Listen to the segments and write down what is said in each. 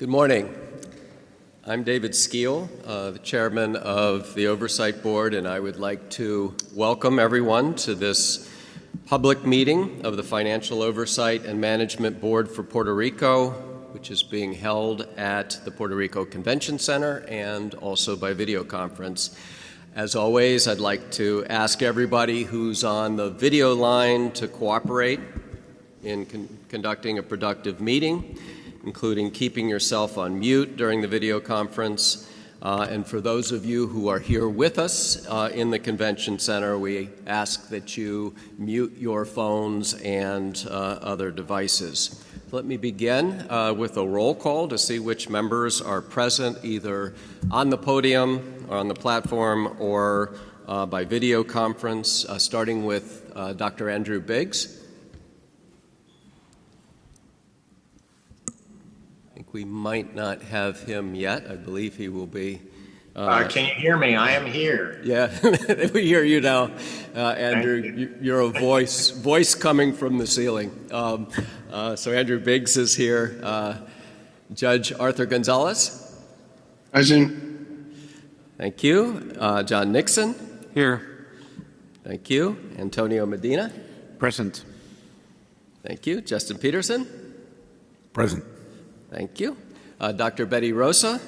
Good morning. I'm David Skeel, the chairman of the Oversight Board, and I would like to welcome everyone to this public meeting of the Financial Oversight and Management Board for Puerto Rico, which is being held at the Puerto Rico Convention Center and also by video conference. As always, I'd like to ask everybody who's on the video line to cooperate in conducting a productive meeting, including keeping yourself on mute during the video conference. And for those of you who are here with us in the Convention Center, we ask that you mute your phones and other devices. Let me begin with a roll call to see which members are present either on the podium or on the platform or by video conference, starting with Dr. Andrew Biggs. I think we might not have him yet. I believe he will be. Can you hear me? I am here. Yeah, we hear you now, Andrew. You're a voice coming from the ceiling. So Andrew Biggs is here. Judge Arthur Gonzalez. Present. Thank you. John Nixon. Here. Thank you. Antonio Medina. Present. Thank you. Justin Peterson. Present. Thank you. Dr. Betty Rosa.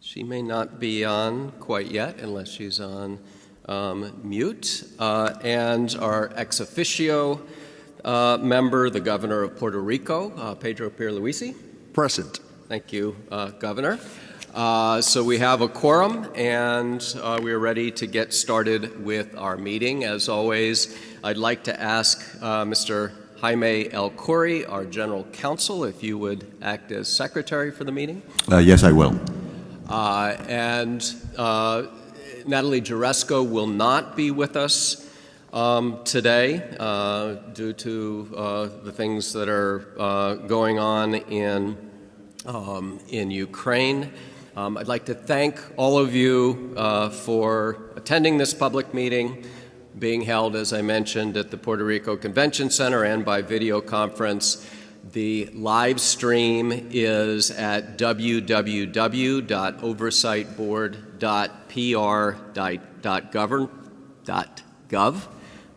She may not be on quite yet unless she's on mute. And our ex officio member, the governor of Puerto Rico, Pedro Pierluisi. Present. Thank you, Governor. So we have a quorum, and we are ready to get started with our meeting. As always, I'd like to ask Mr. Jaime El Khoury, our general counsel, if you would act as secretary for the meeting. Yes, I will. And Natalie Jaresko will not be with us today due to the things that are going on in Ukraine. I'd like to thank all of you for attending this public meeting, being held, as I mentioned, at the Puerto Rico Convention Center and by video conference. The live stream is at www.oversightboard.pr.gov,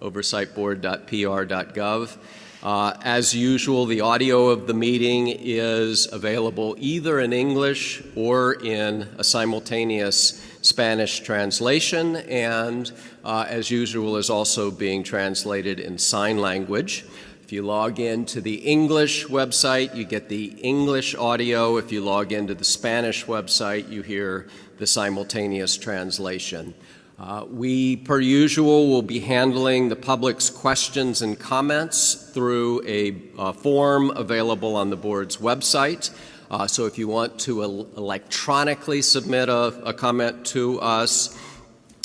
oversightboard.pr.gov. As usual, the audio of the meeting is available either in English or in a simultaneous Spanish translation, and as usual is also being translated in sign language. If you log into the English website, you get the English audio. If you log into the Spanish website, you hear the simultaneous translation. We, per usual, will be handling the public's questions and comments through a form available on the board's website. So if you want to electronically submit a comment to us,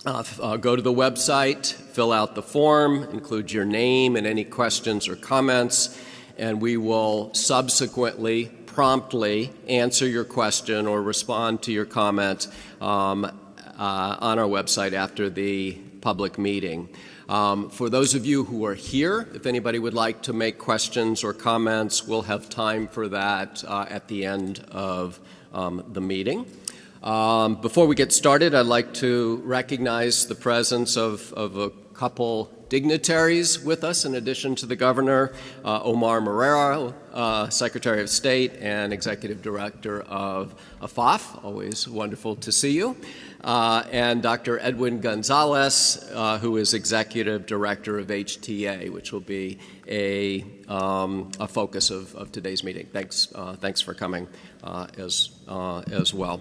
go to the website, fill out the form, include your name and any questions or comments, and we will subsequently promptly answer your question or respond to your comment on our website after the public meeting. For those of you who are here, if anybody would like to make questions or comments, we'll have time for that at the end of the meeting. Before we get started, I'd like to recognize the presence of a couple dignitaries with us in addition to the governor, Omar Marrero, Secretary of State and Executive Director of FOMB, always wonderful to see you, and Dr. Edwin Gonzalez, who is Executive Director of HTA, which will be a focus of today's meeting. Thanks for coming as well.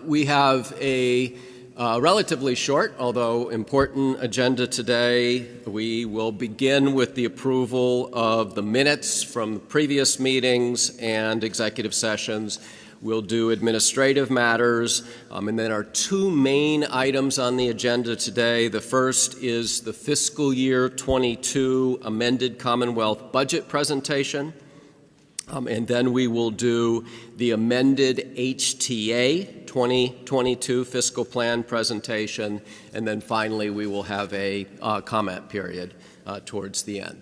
We have a relatively short, although important, agenda today. We will begin with the approval of the minutes from the previous meetings and executive sessions. We'll do administrative matters, and then our two main items on the agenda today. The first is the fiscal year 22 amended Commonwealth budget presentation. And then we will do the amended HTA 2022 Fiscal Plan presentation, and then finally we will have a comment period towards the end.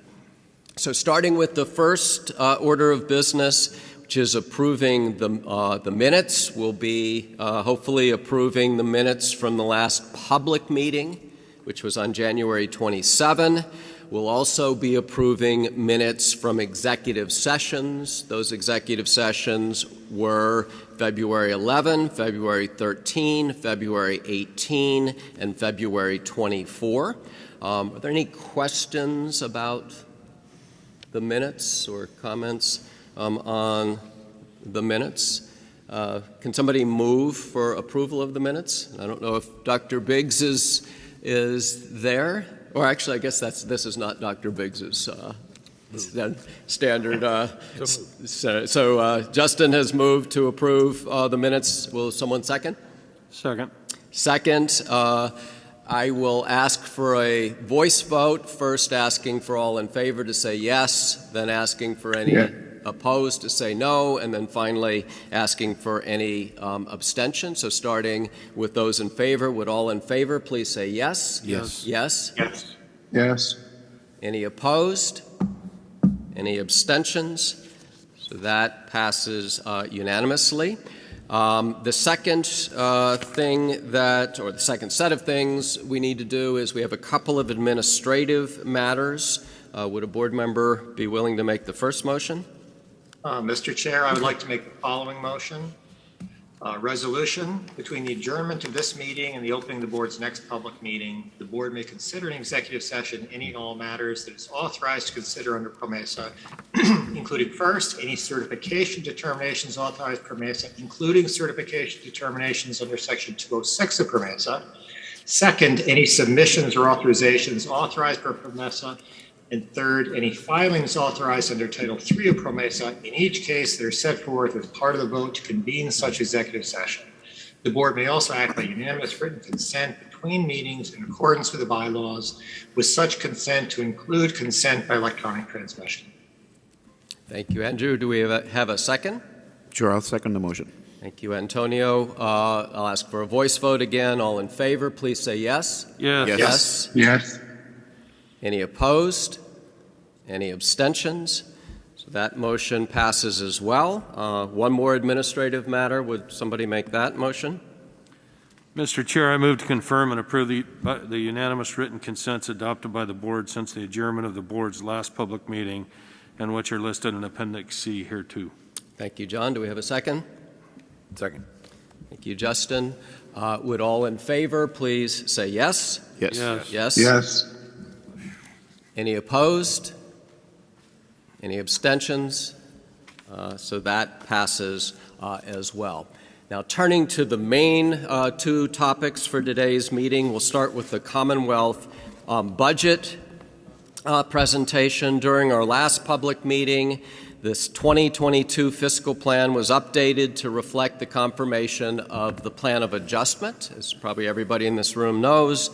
So starting with the first order of business, which is approving the minutes, we'll be hopefully approving the minutes from the last public meeting, which was on January 27. We'll also be approving minutes from executive sessions. Those executive sessions were February 11, February 13, February 18, and February 24. Are there any questions about the minutes or comments on the minutes? Can somebody move for approval of the minutes? I don't know if Dr. Biggs is there. Or actually, I guess this is not Dr. Biggs's standard. So Justin has moved to approve the minutes. Will someone second? Second. Second. I will ask for a voice vote, first asking for all in favor to say yes, then asking for any opposed to say no, and then finally asking for any abstention. So starting with those in favor, would all in favor please say yes? Yes. Yes? Yes. Yes. Any opposed? Any abstentions? So that passes unanimously. The second the second set of things we need to do is we have a couple of administrative matters. Would a board member be willing to make the first motion? Mr. Chair, I would like to make the following motion. Resolution: between the adjournment of this meeting and the opening of the board's next public meeting, the board may consider in executive session any and all matters that is authorized to consider under PROMESA, including first, any certification determinations authorized PROMESA, including certification determinations under Section 206 of PROMESA. Second, any submissions or authorizations authorized by PROMESA. And third, any filings authorized under Title III of PROMESA, in each case that are set forth as part of the vote to convene such executive session. The board may also act by unanimous written consent between meetings in accordance with the bylaws, with such consent to include consent by electronic transmission. Thank you, Andrew. Do we have a second? Sure, I'll second the motion. Thank you, Antonio. I'll ask for a voice vote again. All in favor, please say yes. Yes. Yes. Yes. Any opposed? Any abstentions? So that motion passes as well. One more administrative matter. Would somebody make that motion? Mr. Chair, I move to confirm and approve the unanimous written consents adopted by the board since the adjournment of the board's last public meeting, and which are listed in Appendix C hereto. Thank you, John. Do we have a second? Second. Thank you, Justin. Would all in favor please say yes? Yes. Yes. Yes. Any opposed? Any abstentions? So that passes as well. Now, turning to the main two topics for today's meeting, we'll start with the Commonwealth budget presentation. During our last public meeting, this 2022 fiscal plan was updated to reflect the confirmation of the plan of adjustment. As probably everybody in this room knows,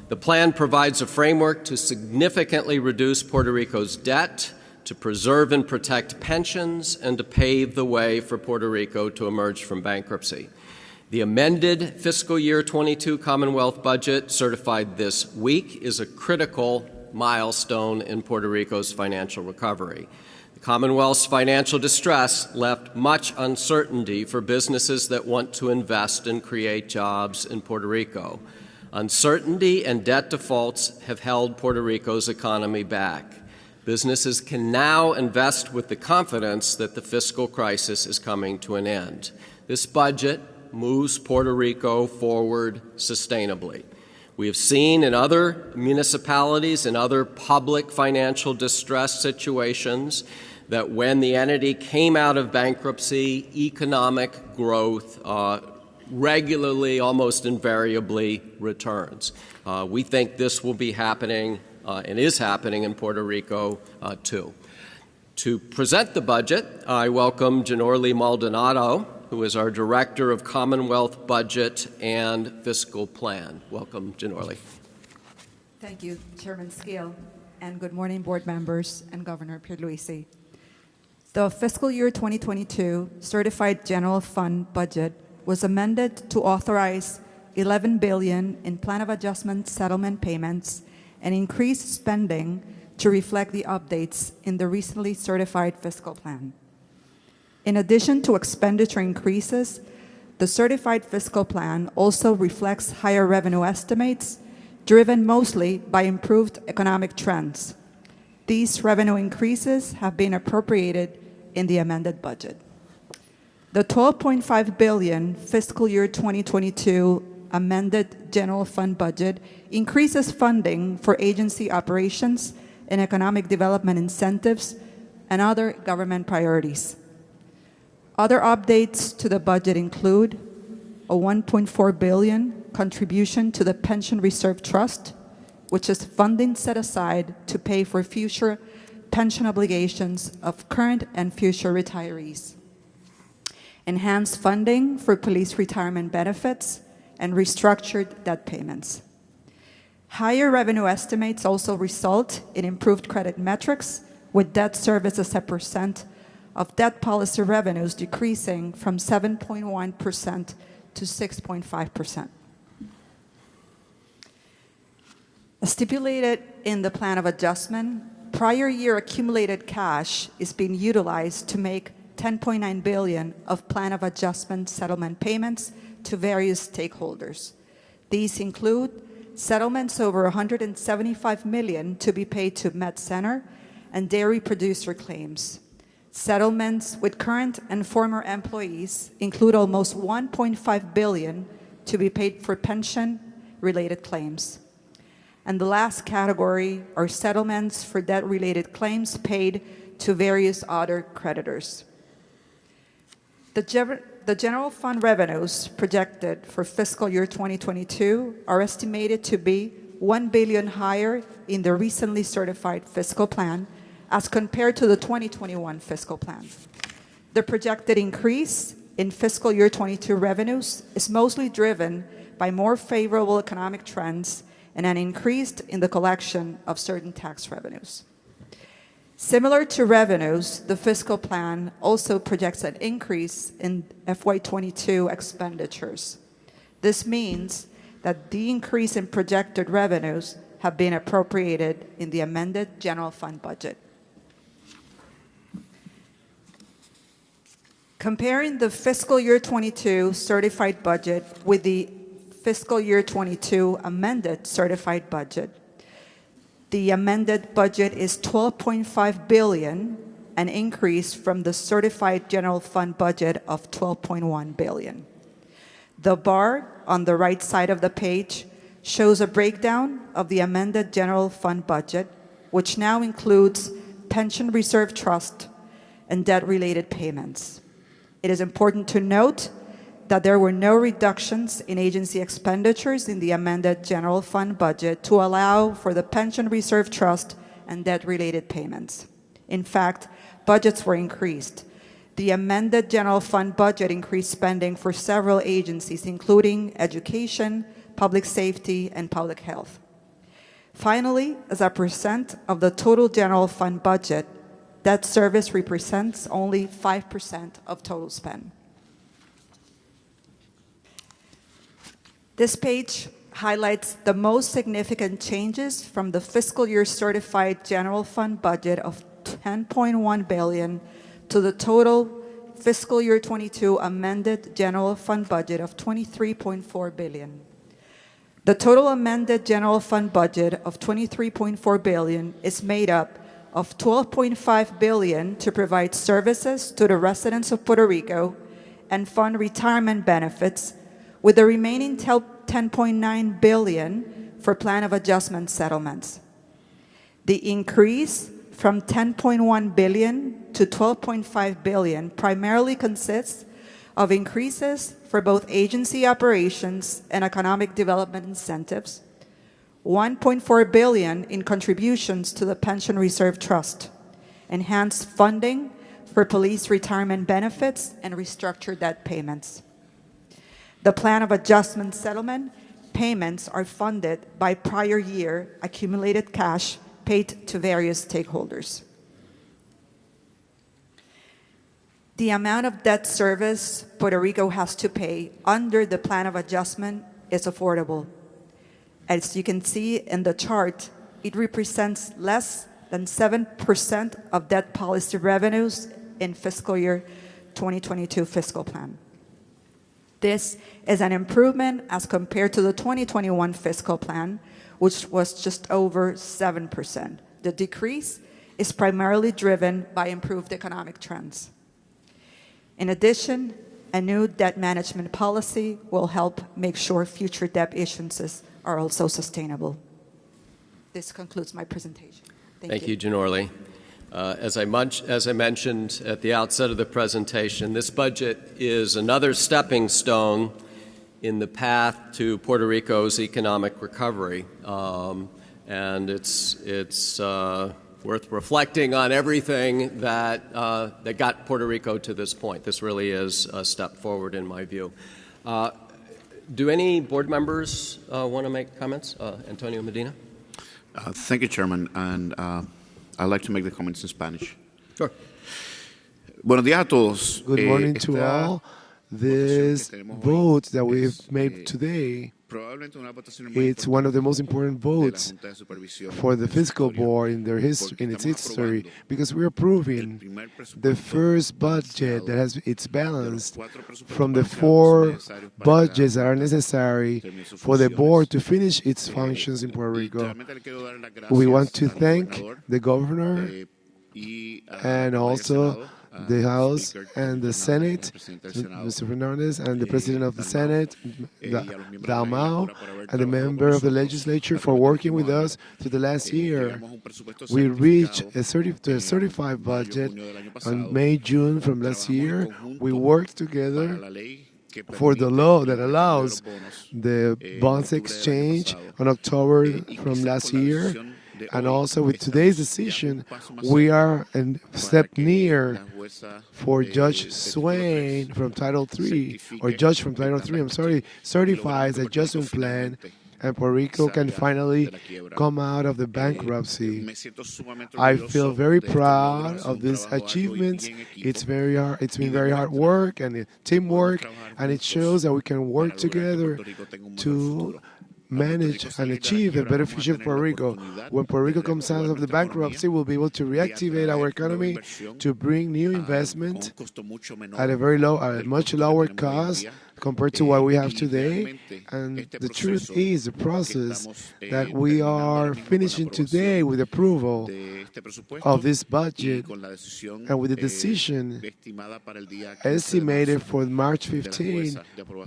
the plan provides a framework to significantly reduce Puerto Rico's debt, to preserve and protect pensions, and to pave the way for Puerto Rico to emerge from bankruptcy. The amended fiscal year 22 Commonwealth budget, certified this week, is a critical milestone in Puerto Rico's financial recovery. The Commonwealth's financial distress left much uncertainty for businesses that want to invest and create jobs in Puerto Rico. Uncertainty and debt defaults have held Puerto Rico's economy back. Businesses can now invest with the confidence that the fiscal crisis is coming to an end. This budget moves Puerto Rico forward sustainably. We have seen in other municipalities and other public financial distress situations that when the entity came out of bankruptcy, economic growth regularly, almost invariably returns. We think this will be happening and is happening in Puerto Rico too. To present the budget, I welcome Ginorli Maldonado, who is our Director of Commonwealth Budget and Fiscal Plan. Welcome, Ginorli. Thank you, Chairman Scale, and good morning, board members and Governor Pierluisi. The fiscal year 2022 Certified General Fund budget was amended to authorize $11 billion in plan of adjustment settlement payments and increase spending to reflect the updates in the recently certified fiscal plan. In addition to expenditure increases, the certified fiscal plan also reflects higher revenue estimates, driven mostly by improved economic trends. These revenue increases have been appropriated in the amended budget. The $12.5 billion fiscal year 2022 amended general fund budget increases funding for agency operations and economic development incentives and other government priorities. Other updates to the budget include a $1.4 billion contribution to the Pension Reserve Trust, which is funding set aside to pay for future pension obligations of current and future retirees. Enhanced funding for police retirement benefits and restructured debt payments. Higher revenue estimates also result in improved credit metrics, with debt service as a percent of debt policy revenues decreasing from 7.1% to 6.5%. As stipulated in the plan of adjustment, prior year accumulated cash is being utilized to make $10.9 billion of plan of adjustment settlement payments to various stakeholders. These include settlements over $175 million to be paid to Med Center and dairy producer claims. Settlements with current and former employees include almost $1.5 billion to be paid for pension-related claims. And the last category are settlements for debt-related claims paid to various other creditors. The general fund revenues projected for fiscal year 2022 are estimated to be $1 billion higher in the recently certified fiscal plan as compared to the 2021 fiscal plan. The projected increase in fiscal year 22 revenues is mostly driven by more favorable economic trends and an increase in the collection of certain tax revenues. Similar to revenues, the fiscal plan also projects an increase in FY22 expenditures. This means that the increase in projected revenues have been appropriated in the amended general fund budget. Comparing the fiscal year 22 certified budget with the fiscal year 22 amended certified budget, the amended budget is $12.5 billion, an increase from the certified general fund budget of $12.1 billion. The bar on the right side of the page shows a breakdown of the amended general fund budget, which now includes pension reserve trust and debt-related payments. It is important to note that there were no reductions in agency expenditures in the amended general fund budget to allow for the pension reserve trust and debt-related payments. In fact, budgets were increased. The amended general fund budget increased spending for several agencies, including education, public safety, and public health. Finally, as a percent of the total general fund budget, debt service represents only 5% of total spend. This page highlights the most significant changes from the fiscal year certified general fund budget of $10.1 billion to the total fiscal year 22 amended general fund budget of $23.4 billion. The total amended general fund budget of $23.4 billion is made up of $12.5 billion to provide services to the residents of Puerto Rico and fund retirement benefits, with the remaining $10.9 billion for plan of adjustment settlements. The increase from $10.1 billion to $12.5 billion primarily consists of increases for both agency operations and economic development incentives, $1.4 billion in contributions to the Pension Reserve Trust, enhanced funding for police retirement benefits, and restructured debt payments. The plan of adjustment settlement payments are funded by prior year accumulated cash paid to various stakeholders. The amount of debt service Puerto Rico has to pay under the plan of adjustment is affordable. As you can see in the chart, it represents less than 7% of debt policy revenues in fiscal year 2022 fiscal plan. This is an improvement as compared to the 2021 fiscal plan, which was just over 7%. The decrease is primarily driven by improved economic trends. In addition, a new debt management policy will help make sure future debt issuances are also sustainable. This concludes my presentation. Thank you, Janorli. As I mentioned at the outset of the presentation, this budget is another stepping stone in the path to Puerto Rico's economic recovery. And it's worth reflecting on everything that got Puerto Rico to this point. This really is a step forward in my view. Do any board members want to make comments? Antonio Medina? Thank you, Chairman. And I'd like to make the comments in Spanish. Sure. Buenos días a todos. Good morning to all. This vote that we've made today, it's one of the most important votes for the fiscal board in its history, because we're approving the first budget that it's balanced from the 4 budgets that are necessary for the board to finish its functions in Puerto Rico. We want to thank the governor and also the House and the Senate, Mr. Fernandez, and the President of the Senate, Dalmau, and the member of the legislature for working with us through the last year. We reached a certified budget on May-June from last year. We worked together for the law that allows the bonds exchange on October from last year. And also with today's decision, we are a step near for Judge Swain from Title III, or Judge from Title III, I'm sorry, certifies adjustment plan, and Puerto Rico can finally come out of the bankruptcy. I feel very proud of this achievement. It's been very hard work and teamwork, and it shows that we can work together to manage and achieve a better future for Puerto Rico. When Puerto Rico comes out of the bankruptcy, we'll be able to reactivate our economy, to bring new investment at a much lower cost compared to what we have today. And the truth is, the process that we are finishing today with approval of this budget and with the decision estimated for March 15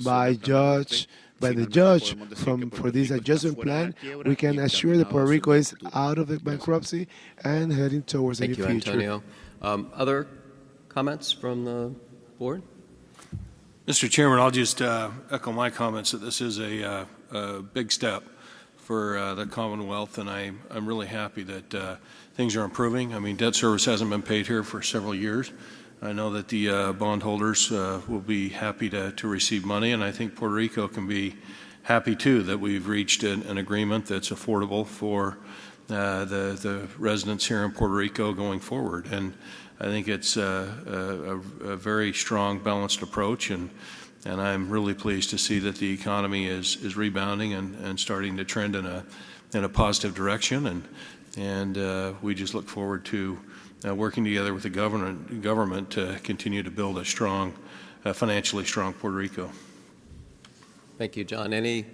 by the judge for this adjustment plan, we can assure that Puerto Rico is out of the bankruptcy and heading towards a new future. Thank you, Antonio. Other comments from the board? Mr. Chairman, I'll just echo my comments that this is a big step for the Commonwealth, and I'm really happy that things are improving. I mean, debt service hasn't been paid here for several years. I know that the bondholders will be happy to receive money, and I think Puerto Rico can be happy too that we've reached an agreement that's affordable for the residents here in Puerto Rico going forward. And I think it's a very strong, balanced approach, and I'm really pleased to see that the economy is rebounding and starting to trend in a positive direction, and we just look forward to working together with the government to continue to build a strong, financially strong Puerto Rico. Thank you, John. Any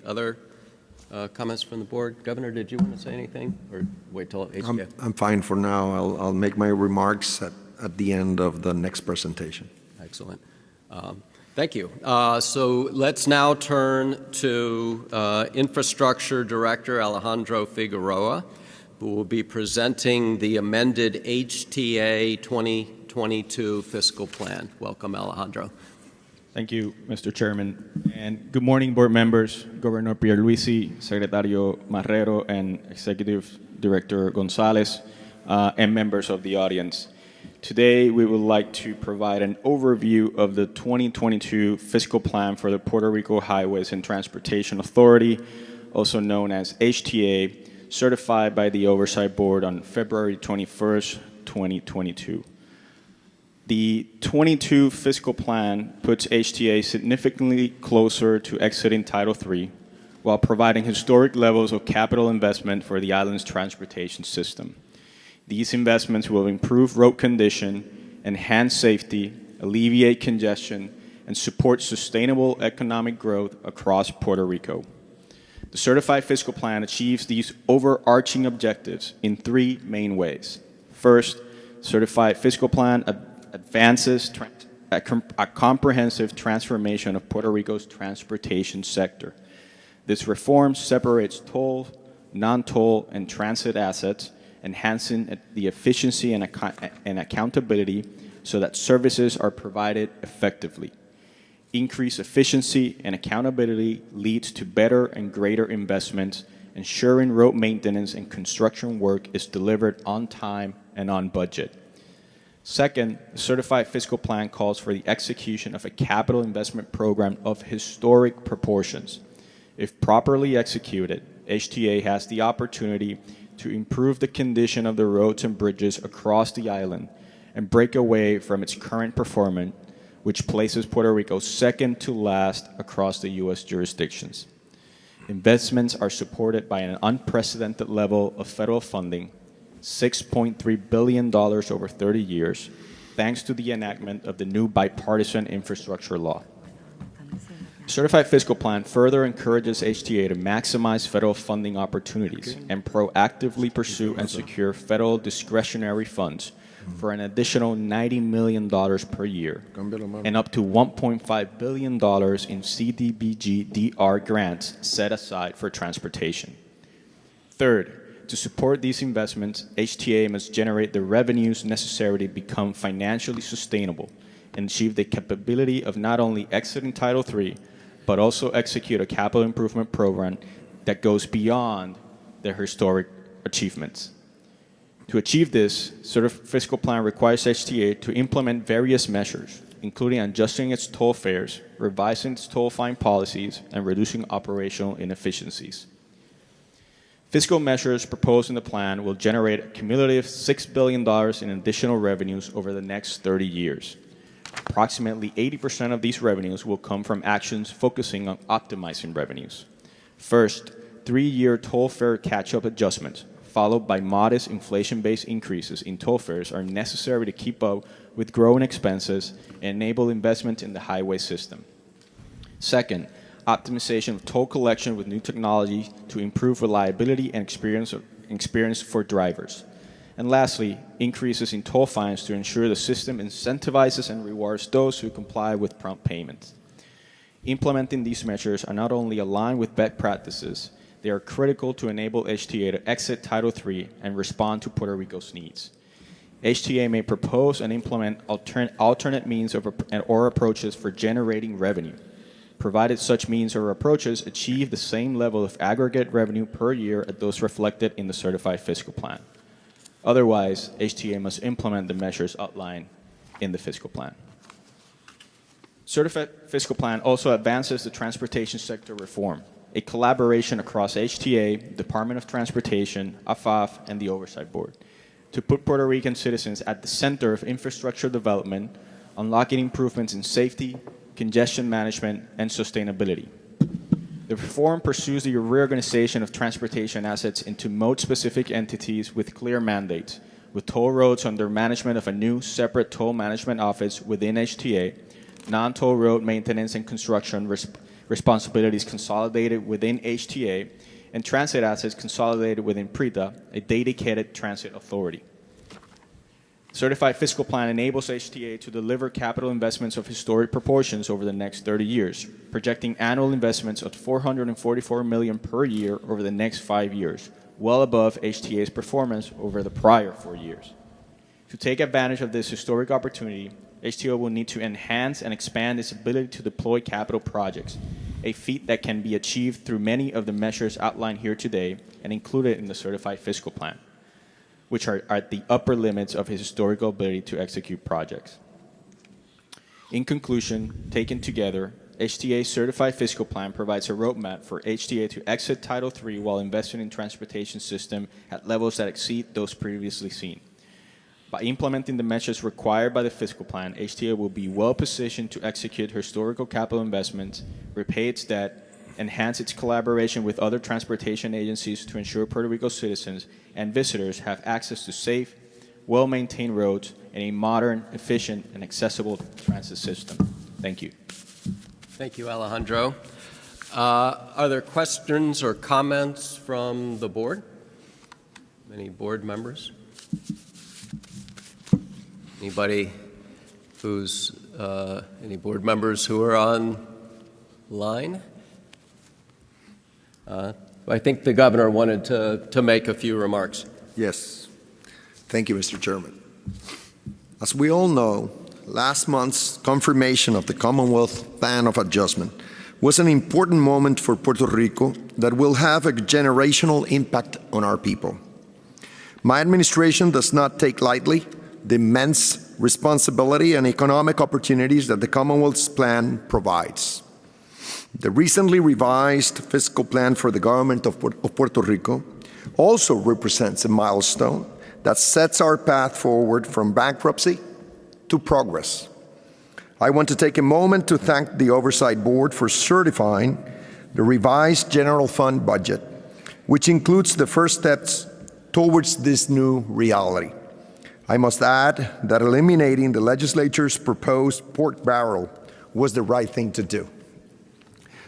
other comments from the board? Governor, did you want to say anything, or wait till HK? I'm fine for now. I'll make my remarks at the end of the next presentation. Excellent. Thank you. So let's now turn to Infrastructure Director Alejandro Figueroa, who will be presenting the amended HTA 2022 fiscal plan. Welcome, Alejandro. Thank you, Mr. Chairman. And good morning, board members, Governor Pierluisi, Secretario Marrero, and Executive Director Gonzalez, and members of the audience. Today, we would like to provide an overview of the 2022 fiscal plan for the Puerto Rico Highways and Transportation Authority, also known as HTA, certified by the Oversight Board on February 21st, 2022. The 22 fiscal plan puts HTA significantly closer to exiting Title III while providing historic levels of capital investment for the island's transportation system. These investments will improve road condition, enhance safety, alleviate congestion, and support sustainable economic growth across Puerto Rico. The Certified Fiscal Plan achieves these overarching objectives in three main ways. First, Certified Fiscal Plan advances a comprehensive transformation of Puerto Rico's transportation sector. This reform separates toll, non-toll, and transit assets, enhancing the efficiency and accountability so that services are provided effectively. Increased efficiency and accountability leads to better and greater investments, ensuring road maintenance and construction work is delivered on time and on budget. Second, the Certified Fiscal Plan calls for the execution of a capital investment program of historic proportions. If properly executed, HTA has the opportunity to improve the condition of the roads and bridges across the island and break away from its current performance, which places Puerto Rico second to last across the U.S. jurisdictions. Investments are supported by an unprecedented level of federal funding, $6.3 billion over 30 years, thanks to the enactment of the new bipartisan infrastructure law. Certified Fiscal Plan further encourages HTA to maximize federal funding opportunities and proactively pursue and secure federal discretionary funds for an additional $90 million per year and up to $1.5 billion in CDBG-DR grants set aside for transportation. Third, to support these investments, HTA must generate the revenues necessary to become financially sustainable and achieve the capability of not only exiting Title III, but also execute a capital improvement program that goes beyond their historic achievements. To achieve this, Certified Fiscal Plan requires HTA to implement various measures, including adjusting its toll fares, revising its toll fine policies, and reducing operational inefficiencies. Fiscal measures proposed in the plan will generate a cumulative $6 billion in additional revenues over the next 30 years. Approximately 80% of these revenues will come from actions focusing on optimizing revenues. First, 3-year toll fare catch-up adjustments, followed by modest inflation-based increases in toll fares, are necessary to keep up with growing expenses and enable investment in the highway system. Second, optimization of toll collection with new technology to improve reliability and experience for drivers. And lastly, increases in toll fines to ensure the system incentivizes and rewards those who comply with prompt payments. Implementing these measures are not only aligned with best practices, they are critical to enable HTA to exit Title III and respond to Puerto Rico's needs. HTA may propose and implement alternate means or approaches for generating revenue, provided such means or approaches achieve the same level of aggregate revenue per year as those reflected in the Certified Fiscal Plan. Otherwise, HTA must implement the measures outlined in the Fiscal Plan. Certified Fiscal Plan also advances the transportation sector reform, a collaboration across HTA, Department of Transportation, AFAF, and the Oversight Board, to put Puerto Rican citizens at the center of infrastructure development, unlocking improvements in safety, congestion management, and sustainability. The reform pursues the reorganization of transportation assets into mode-specific entities with clear mandates, with toll roads under management of a new separate toll management office within HTA, non-toll road maintenance and construction responsibilities consolidated within HTA, and transit assets consolidated within PRITA, a dedicated transit authority. Certified Fiscal Plan enables HTA to deliver capital investments of historic proportions over the next 30 years, projecting annual investments of $444 million per year over the next 5 years, well above HTA's performance over the prior 4 years. To take advantage of this historic opportunity, HTA will need to enhance and expand its ability to deploy capital projects, a feat that can be achieved through many of the measures outlined here today and included in the Certified Fiscal Plan, which are at the upper limits of his historical ability to execute projects. In conclusion, taken together, HTA's Certified Fiscal Plan provides a roadmap for HTA to exit Title III while investing in transportation system at levels that exceed those previously seen. By implementing the measures required by the Fiscal Plan, HTA will be well-positioned to execute historical capital investments, repay its debt, enhance its collaboration with other transportation agencies to ensure Puerto Rico citizens and visitors have access to safe, well-maintained roads, and a modern, efficient, and accessible transit system. Thank you. Thank you, Alejandro. Are there questions or comments from the board? Any board members? Anybody any board members who are online? I think the governor wanted to make a few remarks. Yes. Thank you, Mr. Chairman. As we all know, last month's confirmation of the Commonwealth Plan of Adjustment was an important moment for Puerto Rico that will have a generational impact on our people. My administration does not take lightly the immense responsibility and economic opportunities that the Commonwealth's plan provides. The recently revised fiscal plan for the government of Puerto Rico also represents a milestone that sets our path forward from bankruptcy to progress. I want to take a moment to thank the Oversight Board for certifying the revised general fund budget, which includes the first steps towards this new reality. I must add that eliminating the legislature's proposed pork barrel was the right thing to do.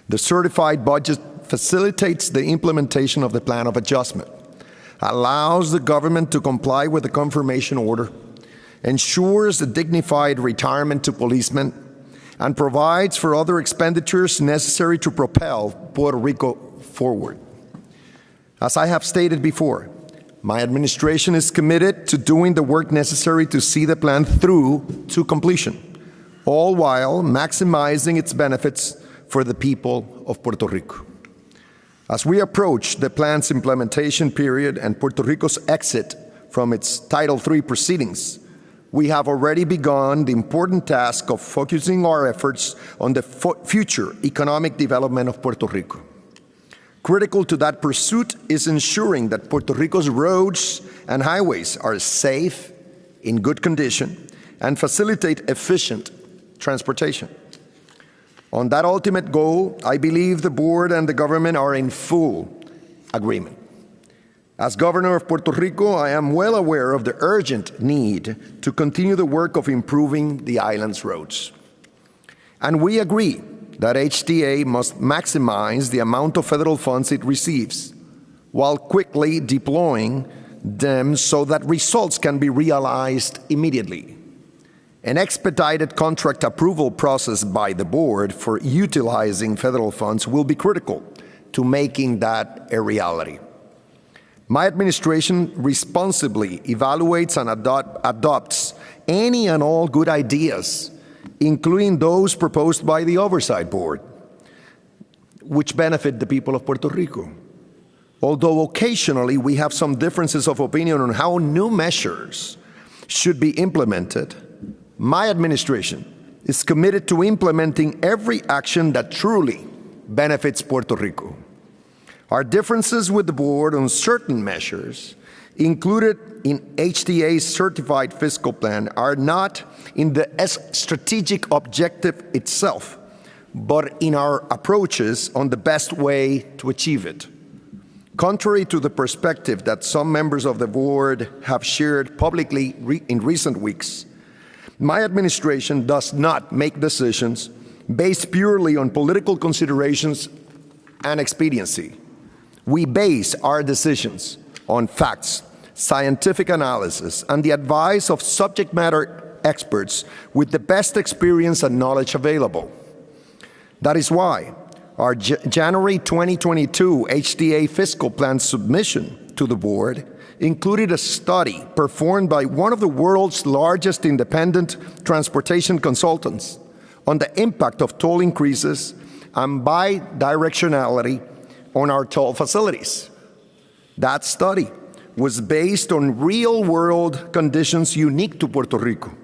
The certified budget facilitates the implementation of the plan of adjustment, allows the government to comply with the confirmation order, ensures a dignified retirement to policemen, and provides for other expenditures necessary to propel Puerto Rico forward. As I have stated before, my administration is committed to doing the work necessary to see the plan through to completion, all while maximizing its benefits for the people of Puerto Rico. As we approach the plan's implementation period and Puerto Rico's exit from its Title III proceedings, we have already begun the important task of focusing our efforts on the future economic development of Puerto Rico. Critical to that pursuit is ensuring that Puerto Rico's roads and highways are safe, in good condition, and facilitate efficient transportation. On that ultimate goal, I believe the board and the government are in full agreement. As governor of Puerto Rico, I am well aware of the urgent need to continue the work of improving the island's roads. And we agree that HTA must maximize the amount of federal funds it receives, while quickly deploying them so that results can be realized immediately. An expedited contract approval process by the board for utilizing federal funds will be critical to making that a reality. My administration responsibly evaluates and adopts any and all good ideas, including those proposed by the Oversight Board, which benefit the people of Puerto Rico. Although occasionally we have some differences of opinion on how new measures should be implemented, my administration is committed to implementing every action that truly benefits Puerto Rico. Our differences with the board on certain measures included in HTA's certified fiscal plan are not in the strategic objective itself, but in our approaches on the best way to achieve it. Contrary to the perspective that some members of the board have shared publicly in recent weeks, my administration does not make decisions based purely on political considerations and expediency. We base our decisions on facts, scientific analysis, and the advice of subject matter experts with the best experience and knowledge available. That is why our January 2022 HTA fiscal plan submission to the board included a study performed by one of the world's largest independent transportation consultants on the impact of toll increases and bi-directionality on our toll facilities. That study was based on real-world conditions unique to Puerto Rico,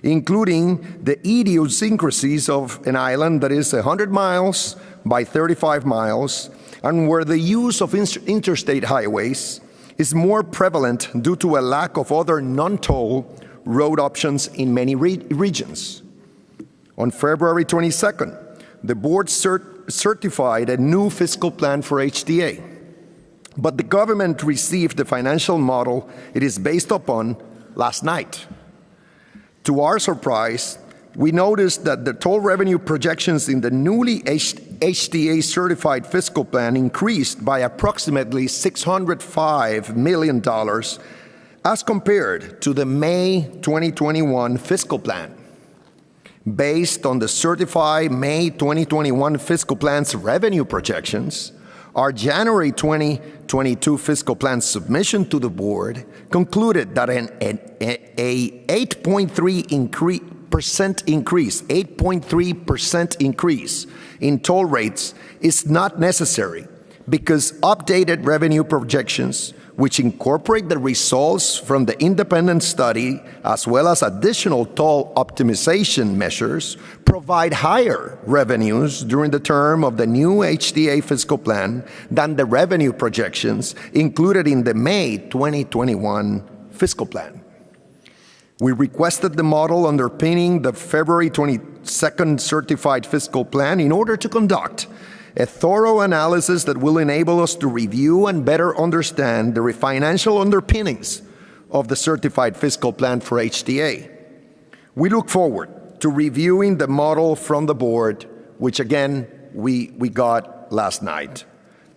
including the idiosyncrasies of an island that is 100 miles by 35 miles and where the use of interstate highways is more prevalent due to a lack of other non-toll road options in many regions. On February 22nd, the board certified a new fiscal plan for HTA, but the government received the financial model it is based upon last night. To our surprise, we noticed that the toll revenue projections in the newly HTA certified fiscal plan increased by approximately $605 million as compared to the May 2021 fiscal plan. Based on the certified May 2021 fiscal plan's revenue projections, our January 2022 fiscal plan submission to the board concluded that an 8.3% increase in toll rates is not necessary because updated revenue projections, which incorporate the results from the independent study as well as additional toll optimization measures, provide higher revenues during the term of the new HTA fiscal plan than the revenue projections included in the May 2021 fiscal plan. We requested the model underpinning the February 22nd certified fiscal plan in order to conduct a thorough analysis that will enable us to review and better understand the financial underpinnings of the certified fiscal plan for HTA. We look forward to reviewing the model from the board, which again, we got last night.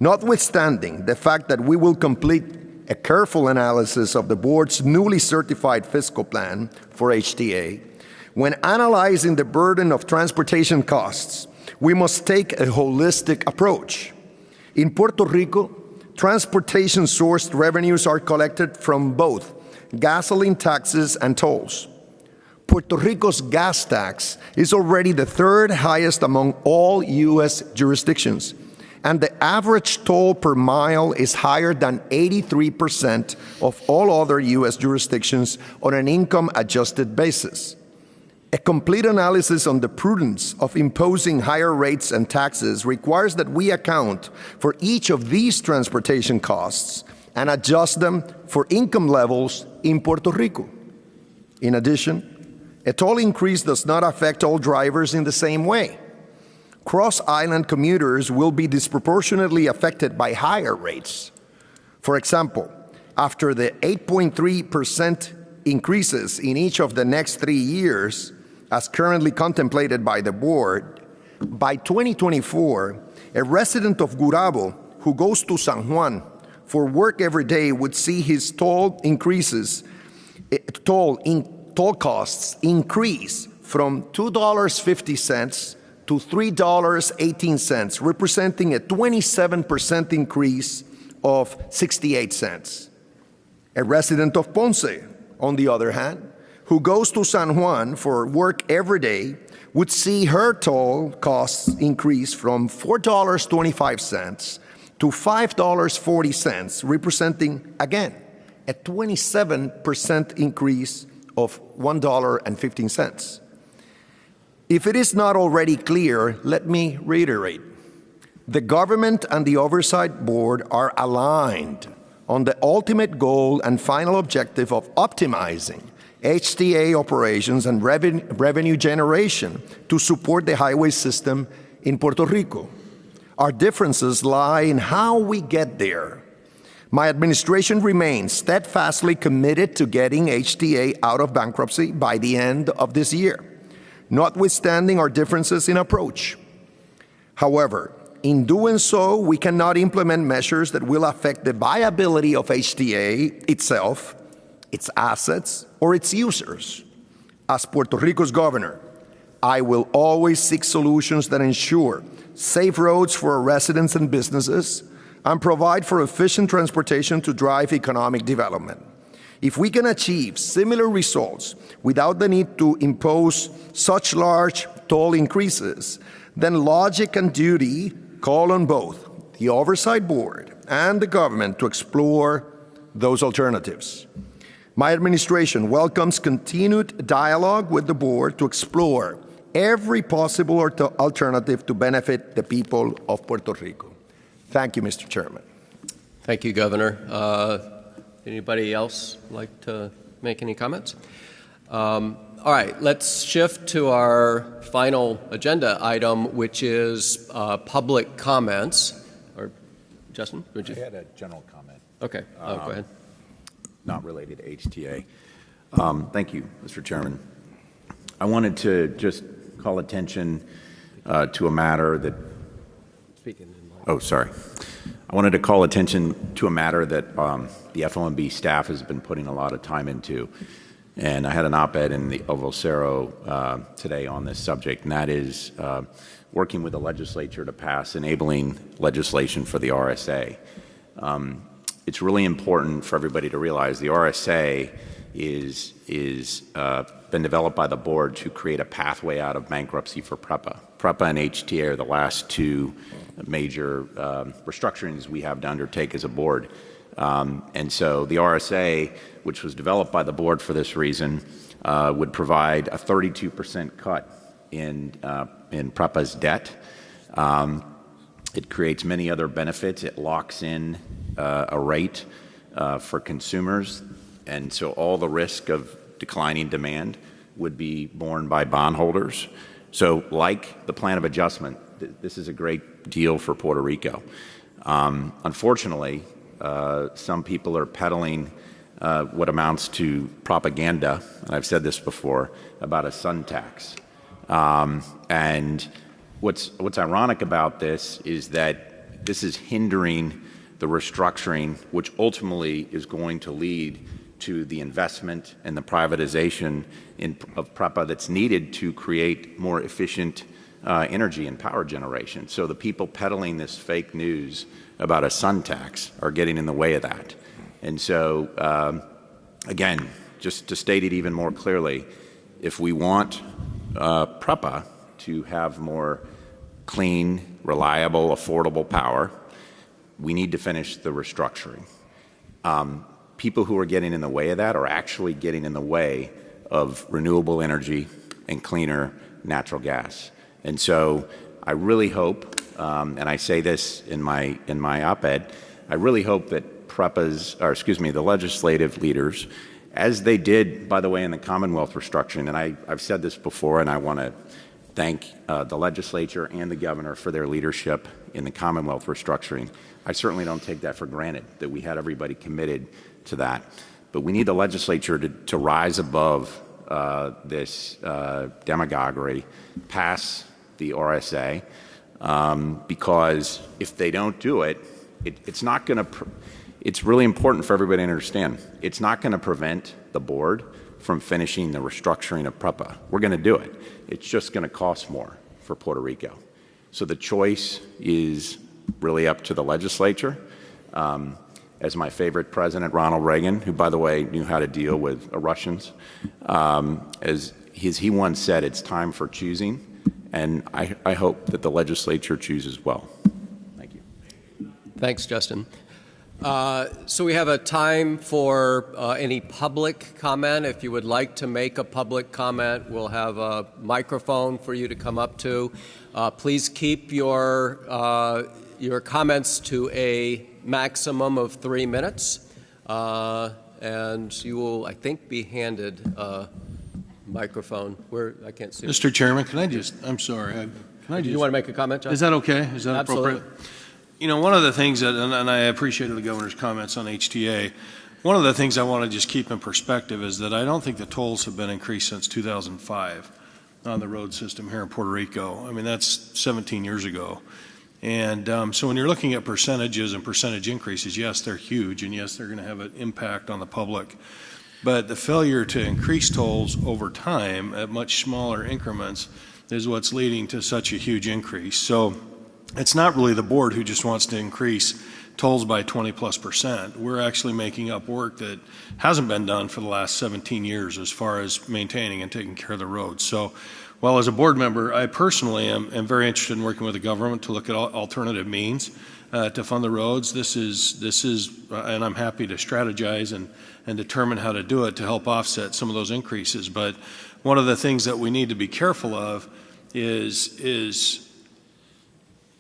Notwithstanding the fact that we will complete a careful analysis of the board's newly certified fiscal plan for HTA, when analyzing the burden of transportation costs, we must take a holistic approach. In Puerto Rico, transportation-sourced revenues are collected from both gasoline taxes and tolls. Puerto Rico's gas tax is already the third highest among all U.S. jurisdictions, and the average toll per mile is higher than 83% of all other U.S. jurisdictions on an income-adjusted basis. A complete analysis on the prudence of imposing higher rates and taxes requires that we account for each of these transportation costs and adjust them for income levels in Puerto Rico. In addition, a toll increase does not affect all drivers in the same way. Cross-island commuters will be disproportionately affected by higher rates. For example, after the 8.3% increases in each of the next 3 years, as currently contemplated by the board, by 2024, a resident of Gurabo who goes to San Juan for work every day would see his toll costs increase from $2.50 to $3.18, representing a 27% increase of 68 cents. A resident of Ponce, on the other hand, who goes to San Juan for work every day would see her toll costs increase from $4.25 to $5.40, representing, again, a 27% increase of $1.15. If it is not already clear, let me reiterate. The government and the Oversight Board are aligned on the ultimate goal and final objective of optimizing HTA operations and revenue generation to support the highway system in Puerto Rico. Our differences lie in how we get there. My administration remains steadfastly committed to getting HTA out of bankruptcy by the end of this year, notwithstanding our differences in approach. However, in doing so, we cannot implement measures that will affect the viability of HTA itself, its assets, or its users. As Puerto Rico's governor, I will always seek solutions that ensure safe roads for our residents and businesses and provide for efficient transportation to drive economic development. If we can achieve similar results without the need to impose such large toll increases, then logic and duty call on both the Oversight Board and the government to explore those alternatives. My administration welcomes continued dialogue with the board to explore every possible alternative to benefit the people of Puerto Rico. Thank you, Mr. Chairman. Thank you, Governor. Anybody else like to make any comments? All right, let's shift to our final agenda item, which is public comments. Or, Justin, would you? I had a general comment. Okay, go ahead. Not related to HTA. Thank you, Mr. Chairman. I wanted to just call attention to a matter that. Oh, sorry. I wanted to call attention to a matter that the FOMB staff has been putting a lot of time into. And I had an op-ed in the El Vocero today on this subject, and that is working with the legislature to pass enabling legislation for the RSA. It's really important for everybody to realize the RSA is been developed by the board to create a pathway out of bankruptcy for PREPA. PREPA and HTA are the last two major restructurings we have to undertake as a board. And so the RSA, which was developed by the board for this reason, would provide a 32% cut in PREPA's debt. It creates many other benefits. It locks in a rate for consumers, and so all the risk of declining demand would be borne by bondholders. So like the plan of adjustment, this is a great deal for Puerto Rico. Unfortunately, some people are peddling what amounts to propaganda, and I've said this before, about a sun tax. And what's ironic about this is that this is hindering the restructuring, which ultimately is going to lead to the investment and the privatization of PREPA that's needed to create more efficient energy and power generation. So the people peddling this fake news about a sun tax are getting in the way of that. And so, again, just to state it even more clearly, if we want PREPA to have more clean, reliable, affordable power, we need to finish the restructuring. People who are getting in the way of that are actually getting in the way of renewable energy and cleaner natural gas. And so I really hope, and I say this in my op-ed, I really hope that the legislative leaders, as they did, by the way, in the Commonwealth restructuring, and I've said this before, and I want to thank the legislature and the governor for their leadership in the Commonwealth restructuring. I certainly don't take that for granted, that we had everybody committed to that. But we need the legislature to rise above this demagoguery, pass the RSA, because if they don't do it, it's not going to, it's really important for everybody to understand, it's not going to prevent the board from finishing the restructuring of PREPA. We're going to do it. It's just going to cost more for Puerto Rico. So the choice is really up to the legislature. As my favorite president, Ronald Reagan, who, by the way, knew how to deal with Russians, as he once said, it's time for choosing, and I hope that the legislature chooses well. Thank you. Thanks, Justin. So we have a time for any public comment. If you would like to make a public comment, we'll have a microphone for you to come up to. Please keep your comments to a maximum of 3 minutes, and you will, I think, be handed a microphone. I can't see. Mr. Chairman, can I just, I'm sorry. Can I just, you want to make a comment, John? Is that okay? Is that Absolutely. appropriate? You know, one of the things that, and I appreciated the governor's comments on HTA, one of the things I want to just keep in perspective is that I don't think the tolls have been increased since 2005 on the road system here in Puerto Rico. I mean, that's 17 years ago. And so when you're looking at percentages and percentage increases, yes, they're huge, and yes, they're going to have an impact on the public. But the failure to increase tolls over time at much smaller increments is what's leading to such a huge increase. So it's not really the board who just wants to increase tolls by 20+%. We're actually making up work that hasn't been done for the last 17 years as far as maintaining and taking care of the roads. So while as a board member, I personally am very interested in working with the government to look at alternative means to fund the roads. This is, and I'm happy to strategize and determine how to do it to help offset some of those increases. But one of the things that we need to be careful of is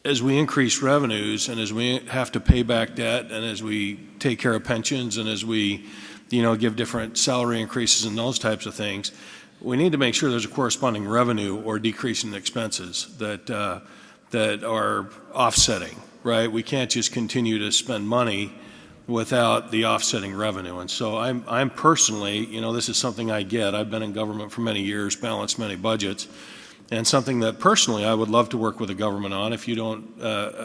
as we increase revenues and as we have to pay back debt and as we take care of pensions and as we, give different salary increases and those types of things, we need to make sure there's a corresponding revenue or decrease in expenses that are offsetting, right? We can't just continue to spend money without the offsetting revenue. And so I'm personally, this is something I get. I've been in government for many years, balanced many budgets, and something that personally I would love to work with the government on. If you don't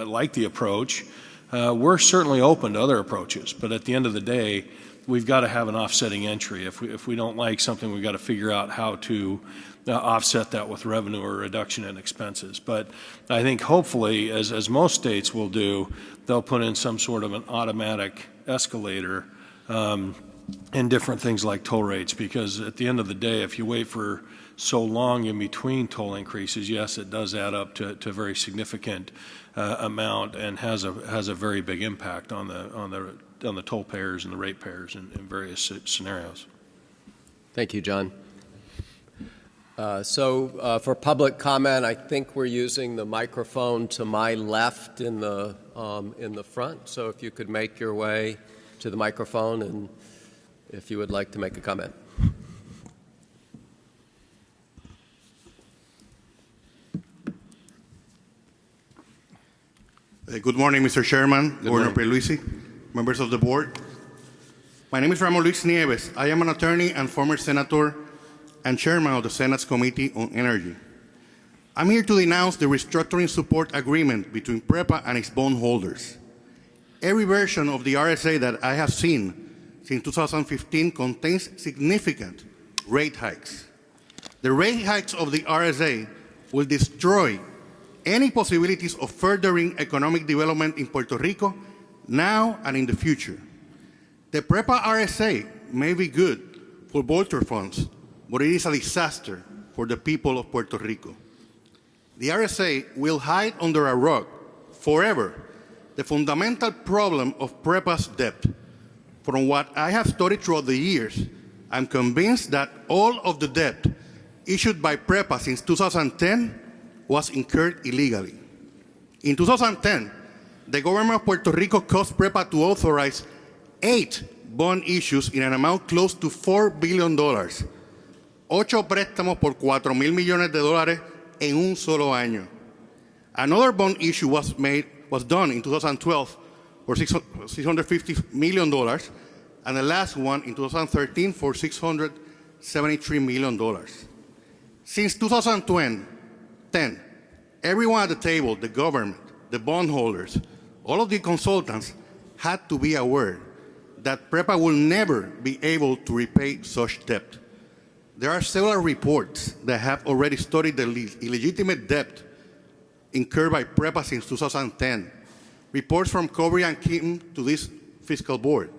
like the approach, we're certainly open to other approaches. But at the end of the day, we've got to have an offsetting entry. If we don't like something, we've got to figure out how to offset that with revenue or reduction in expenses. But I think hopefully, as most states will do, they'll put in some sort of an automatic escalator in different things like toll rates, because at the end of the day, if you wait for so long in between toll increases, yes, it does add up to a very significant amount and has a very big impact on the toll payers and the rate payers in various scenarios. Thank you, John. For public comment, I think we're using the microphone to my left in the front. So if you could make your way to the microphone, and if you would like to make a comment. Good morning, Mr. Chairman, Governor Pierluisi, members of the board. My name is Ramon Luis Nieves. I am an attorney and former senator and chairman of the Senate's Committee on Energy. I'm here to denounce the restructuring support agreement between PREPA and its bondholders. Every version of the RSA that I have seen since 2015 contains significant rate hikes. The rate hikes of the RSA will destroy any possibilities of furthering economic development in Puerto Rico now and in the future. The PREPA RSA may be good for vulture funds, but it is a disaster for the people of Puerto Rico. The RSA will hide under a rug forever the fundamental problem of PREPA's debt. From what I have studied throughout the years, I'm convinced that all of the debt issued by PREPA since 2010 was incurred illegally. In 2010, the government of Puerto Rico caused PREPA to authorize 8 bond issues in an amount close to $4 billion. 8 préstamos por $4,000 millones en un solo año. Another bond issue was done in 2012 for $650 million, and the last one in 2013 for $673 million. Since 2010, everyone at the table, the government, the bondholders, all of the consultants had to be aware that PREPA will never be able to repay such debt. There are several reports that have already studied the illegitimate debt incurred by PREPA since 2010. Reports from Cobra and Kim to this fiscal board,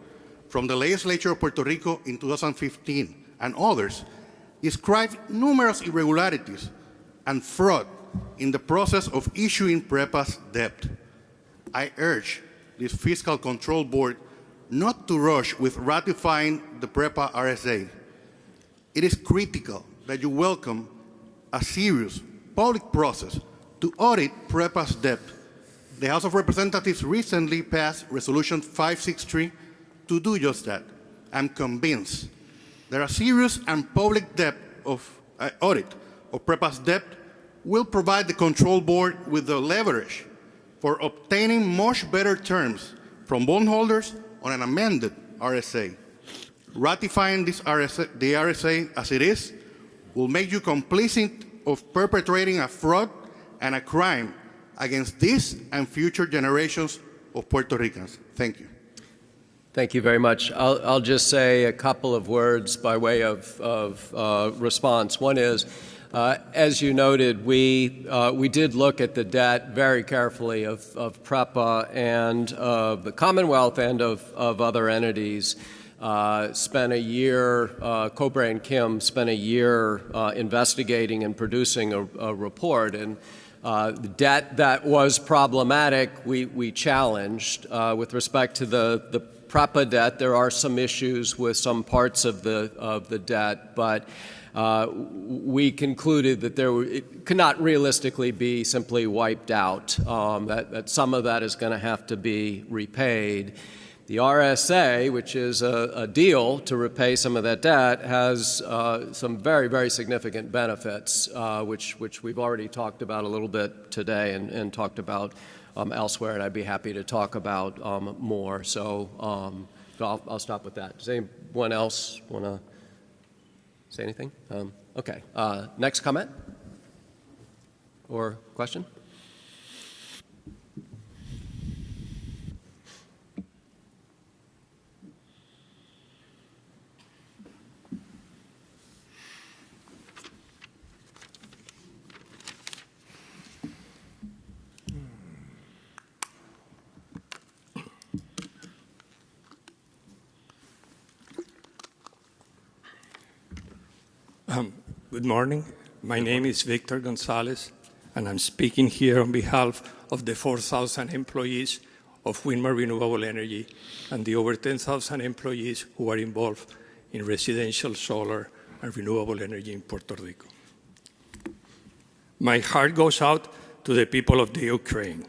from the legislature of Puerto Rico in 2015, and others describe numerous irregularities and fraud in the process of issuing PREPA's debt. I urge this Fiscal Control Board not to rush with ratifying the PREPA RSA. It is critical that you welcome a serious public process to audit PREPA's debt. The House of Representatives recently passed Resolution 563 to do just that. I'm convinced that a serious and public audit of PREPA's debt will provide the Control Board with the leverage for obtaining much better terms from bondholders on an amended RSA. Ratifying the RSA as it is will make you complicit of perpetrating a fraud and a crime against this and future generations of Puerto Ricans. Thank you. Thank you very much. I'll just say a couple of words by way of response. One is, as you noted, we did look at the debt very carefully of PREPA and of the Commonwealth and of other entities. Spent a year, Cobra and Kim spent a year investigating and producing a report. And the debt that was problematic, we challenged. With respect to the PREPA debt, there are some issues with some parts of the debt, but we concluded that it could not realistically be simply wiped out, that some of that is going to have to be repaid. The RSA, which is a deal to repay some of that debt, has some very, very significant benefits, which we've already talked about a little bit today and talked about elsewhere, and I'd be happy to talk about more. So I'll stop with that. Does anyone else want to say anything? Okay. Next comment or question? Good morning. My name is Victor Gonzalez, and I'm speaking here on behalf of the 4,000 employees of Windmar Renewable Energy and the over 10,000 employees who are involved in residential solar and renewable energy in Puerto Rico. My heart goes out to the people of the Ukraine.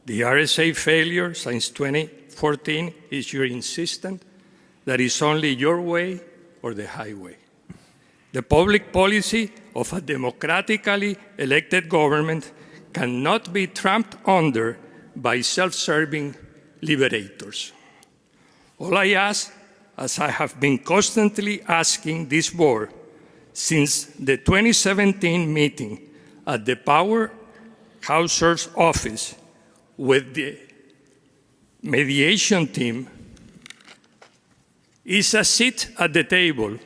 The RSA failure since 2014 is your insistence that it's only your way or the highway. The public policy of a democratically elected government cannot be trampled under by self-serving liberators. All I ask, as I have been constantly asking this board since the 2017 meeting at the Powerhouse's office with the mediation team, is a seat at the table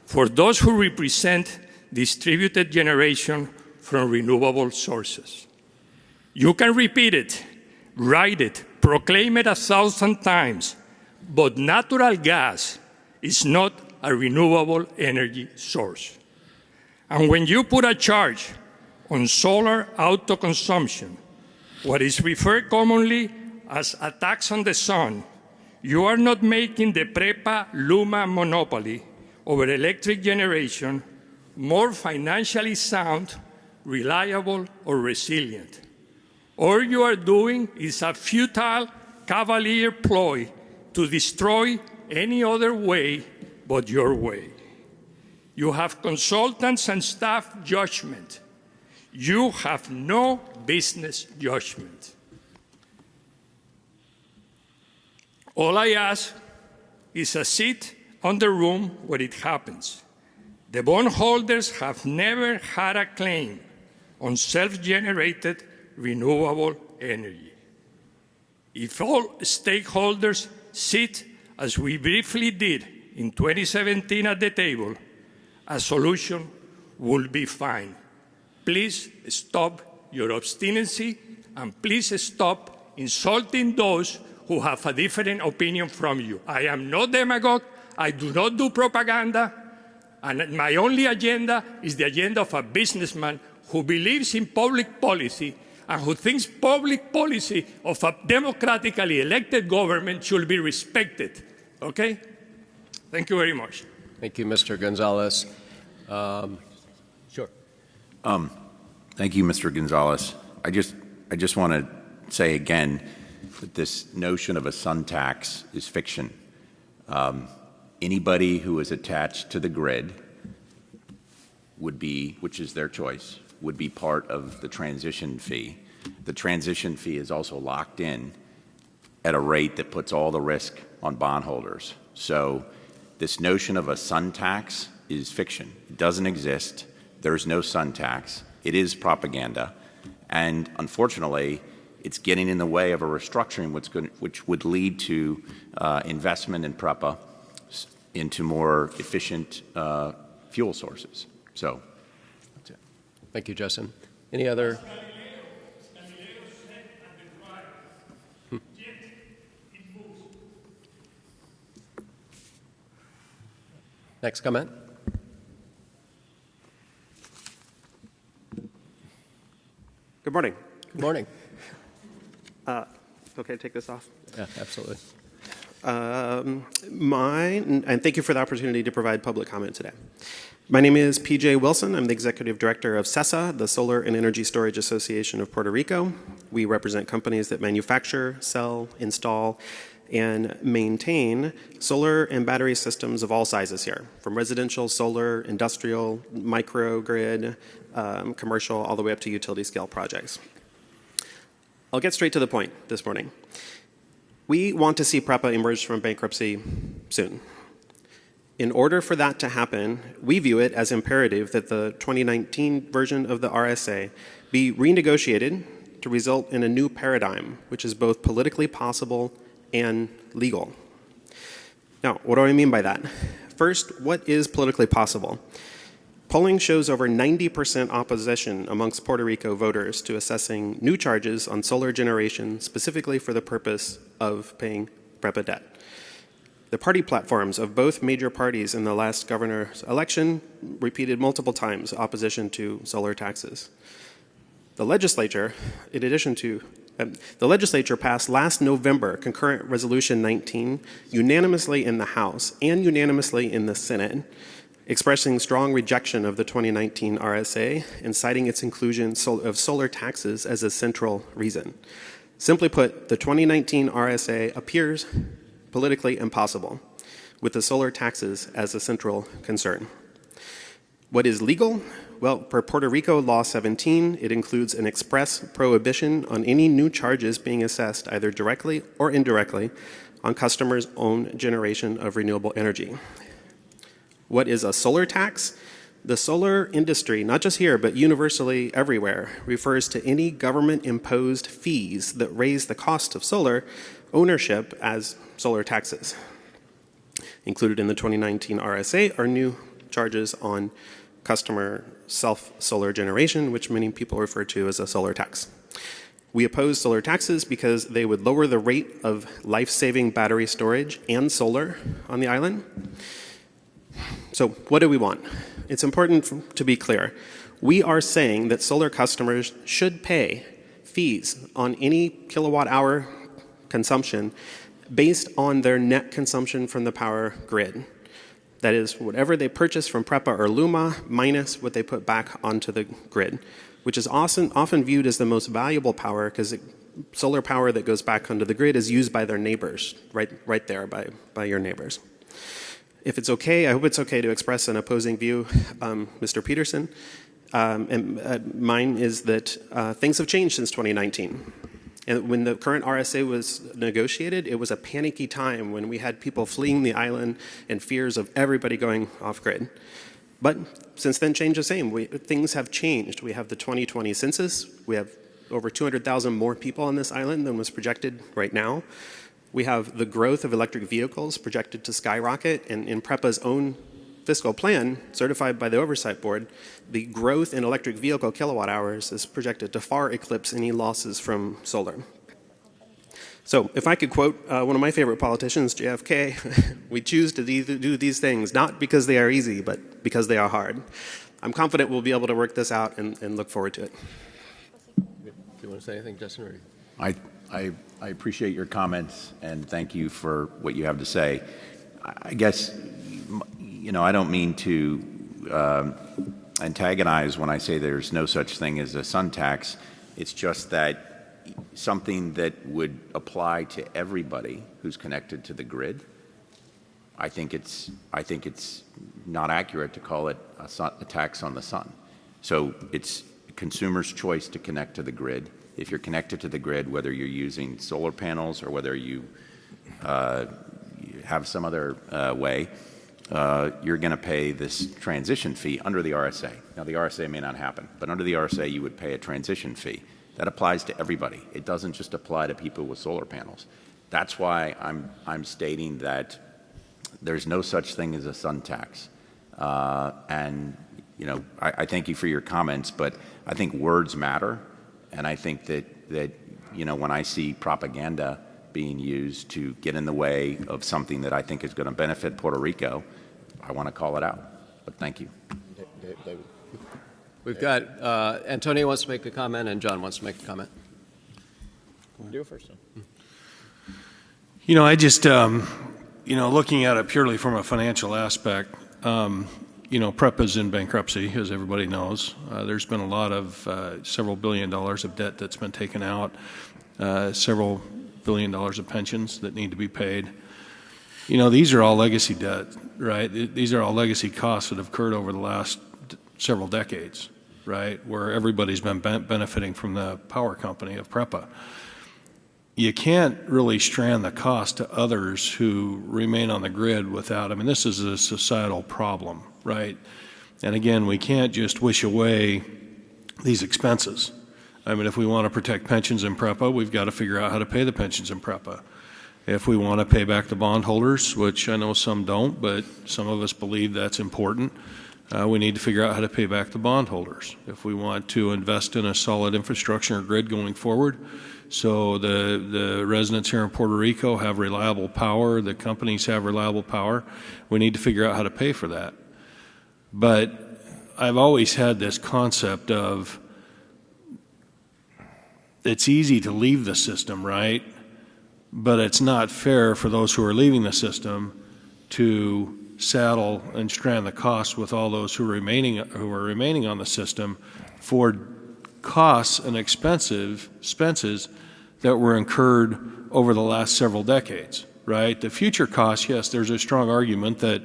for those who represent distributed generation from renewable sources. You can repeat it, write it, proclaim it 1,000 times, but natural gas is not a renewable energy source. And when you put a charge on solar autoconsumption, what is referred commonly as a tax on the sun, you are not making the PREPA-LUMA monopoly over electric generation more financially sound, reliable, or resilient. All you are doing is a futile, cavalier ploy to destroy any other way but your way. You have consultants and staff judgment. You have no business judgment. All I ask is a seat on the room where it happens. The bondholders have never had a claim on self-generated renewable energy. If all stakeholders sit as we briefly did in 2017 at the table, a solution will be found. Please stop your obstinacy and please stop insulting those who have a different opinion from you. I am no demagogue. I do not do propaganda, and my only agenda is the agenda of a businessman who believes in public policy and who thinks public policy of a democratically elected government should be respected. Okay? Thank you very much. Thank you, Mr. Gonzalez. Sure. Thank you, Mr. Gonzalez. I just want to say again that this notion of a sun tax is fiction. Anybody who is attached to the grid would be, which is their choice, would be part of the transition fee. The transition fee is also locked in at a rate that puts all the risk on bondholders. So this notion of a sun tax is fiction. It doesn't exist. There's no sun tax. It is propaganda. And unfortunately, it's getting in the way of a restructuring which would lead to investment in PREPA into more efficient fuel sources. So that's it. Thank you, Justin. Any other? Next comment. Good morning. Good morning. Okay to take this off? Yeah, absolutely. And thank you for the opportunity to provide public comment today. My name is PJ Wilson. I'm the Executive Director of SESA, the Solar and Energy Storage Association of Puerto Rico. We represent companies that manufacture, sell, install, and maintain solar and battery systems of all sizes here, from residential, solar, industrial, microgrid, commercial, all the way up to utility scale projects. I'll get straight to the point this morning. We want to see PREPA emerge from bankruptcy soon. In order for that to happen, we view it as imperative that the 2019 version of the RSA be renegotiated to result in a new paradigm, which is both politically possible and legal. Now, what do I mean by that? First, what is politically possible? Polling shows over 90% opposition amongst Puerto Rico voters to assessing new charges on solar generation specifically for the purpose of paying PREPA debt. The party platforms of both major parties in the last governor's election repeated multiple times opposition to solar taxes. The legislature, in addition to the legislature passed last November Concurrent Resolution 19 unanimously in the House and unanimously in the Senate, expressing strong rejection of the 2019 RSA and citing its inclusion of solar taxes as a central reason. Simply put, the 2019 RSA appears politically impossible, with the solar taxes as a central concern. What is legal? Well, per Puerto Rico Law 17, it includes an express prohibition on any new charges being assessed either directly or indirectly on customers' own generation of renewable energy. What is a solar tax? The solar industry, not just here, but universally everywhere, refers to any government-imposed fees that raise the cost of solar ownership as solar taxes. Included in the 2019 RSA are new charges on customer self-solar generation, which many people refer to as a solar tax. We oppose solar taxes because they would lower the rate of life-saving battery storage and solar on the island. So what do we want? It's important to be clear. We are saying that solar customers should pay fees on any kilowatt hour consumption based on their net consumption from the power grid. That is, whatever they purchase from PREPA or LUMA minus what they put back onto the grid, which is often viewed as the most valuable power because solar power that goes back onto the grid is used by their neighbors, right there by your neighbors. If it's okay, I hope it's okay to express an opposing view, Mr. Peterson. Mine is that things have changed since 2019. And when the current RSA was negotiated, it was a panicky time when we had people fleeing the island and fears of everybody going off-grid. But since then, change the same. Things have changed. We have the 2020 census. We have over 200,000 more people on this island than was projected right now. We have the growth of electric vehicles projected to skyrocket, and in PREPA's own fiscal plan, certified by the Oversight Board, the growth in electric vehicle kilowatt hours is projected to far eclipse any losses from solar. So if I could quote one of my favorite politicians, JFK, we choose to do these things not because they are easy, but because they are hard. I'm confident we'll be able to work this out and look forward to it. Do you want to say anything, Justin? I appreciate your comments, and thank you for what you have to say. I guess, I don't mean to antagonize when I say there's no such thing as a sun tax. It's just that something that would apply to everybody who's connected to the grid. I think it's not accurate to call it a tax on the sun. So it's consumer's choice to connect to the grid. If you're connected to the grid, whether you're using solar panels or whether you have some other way, you're going to pay this transition fee under the RSA. Now, the RSA may not happen, but under the RSA, you would pay a transition fee. That applies to everybody. It doesn't just apply to people with solar panels. That's why I'm stating that there's no such thing as a sun tax. And, I thank you for your comments, but I think words matter. And I think that when I see propaganda being used to get in the way of something that I think is going to benefit Puerto Rico, I want to call it out. But thank you. David. We've got Antonio wants to make a comment, and John wants to make a comment. Do it first. I just, looking at it purely from a financial aspect, PREPA's in bankruptcy, as everybody knows. There's been a lot of several $1 billion of debt that's been taken out, several $1 billion of pensions that need to be paid. These are all legacy debt, right? These are all legacy costs that have occurred over the last several decades, right, where everybody's been benefiting from the power company of PREPA. you can't really strand the cost to others who remain on the grid without, I mean, this is a societal problem, right? And again, we can't just wish away these expenses. I mean, if we want to protect pensions in PREPA, we've got to figure out how to pay the pensions in PREPA. If we want to pay back the bondholders, which I know some don't, but some of us believe that's important, we need to figure out how to pay back the bondholders. If we want to invest in a solid infrastructure grid going forward, so the residents here in Puerto Rico have reliable power, the companies have reliable power, we need to figure out how to pay for that. But I've always had this concept of it's easy to leave the system, right? But it's not fair for those who are leaving the system to saddle and strand the costs with all those who are remaining on the system for costs and expenses that were incurred over the last several decades, right? The future costs, yes, there's a strong argument that,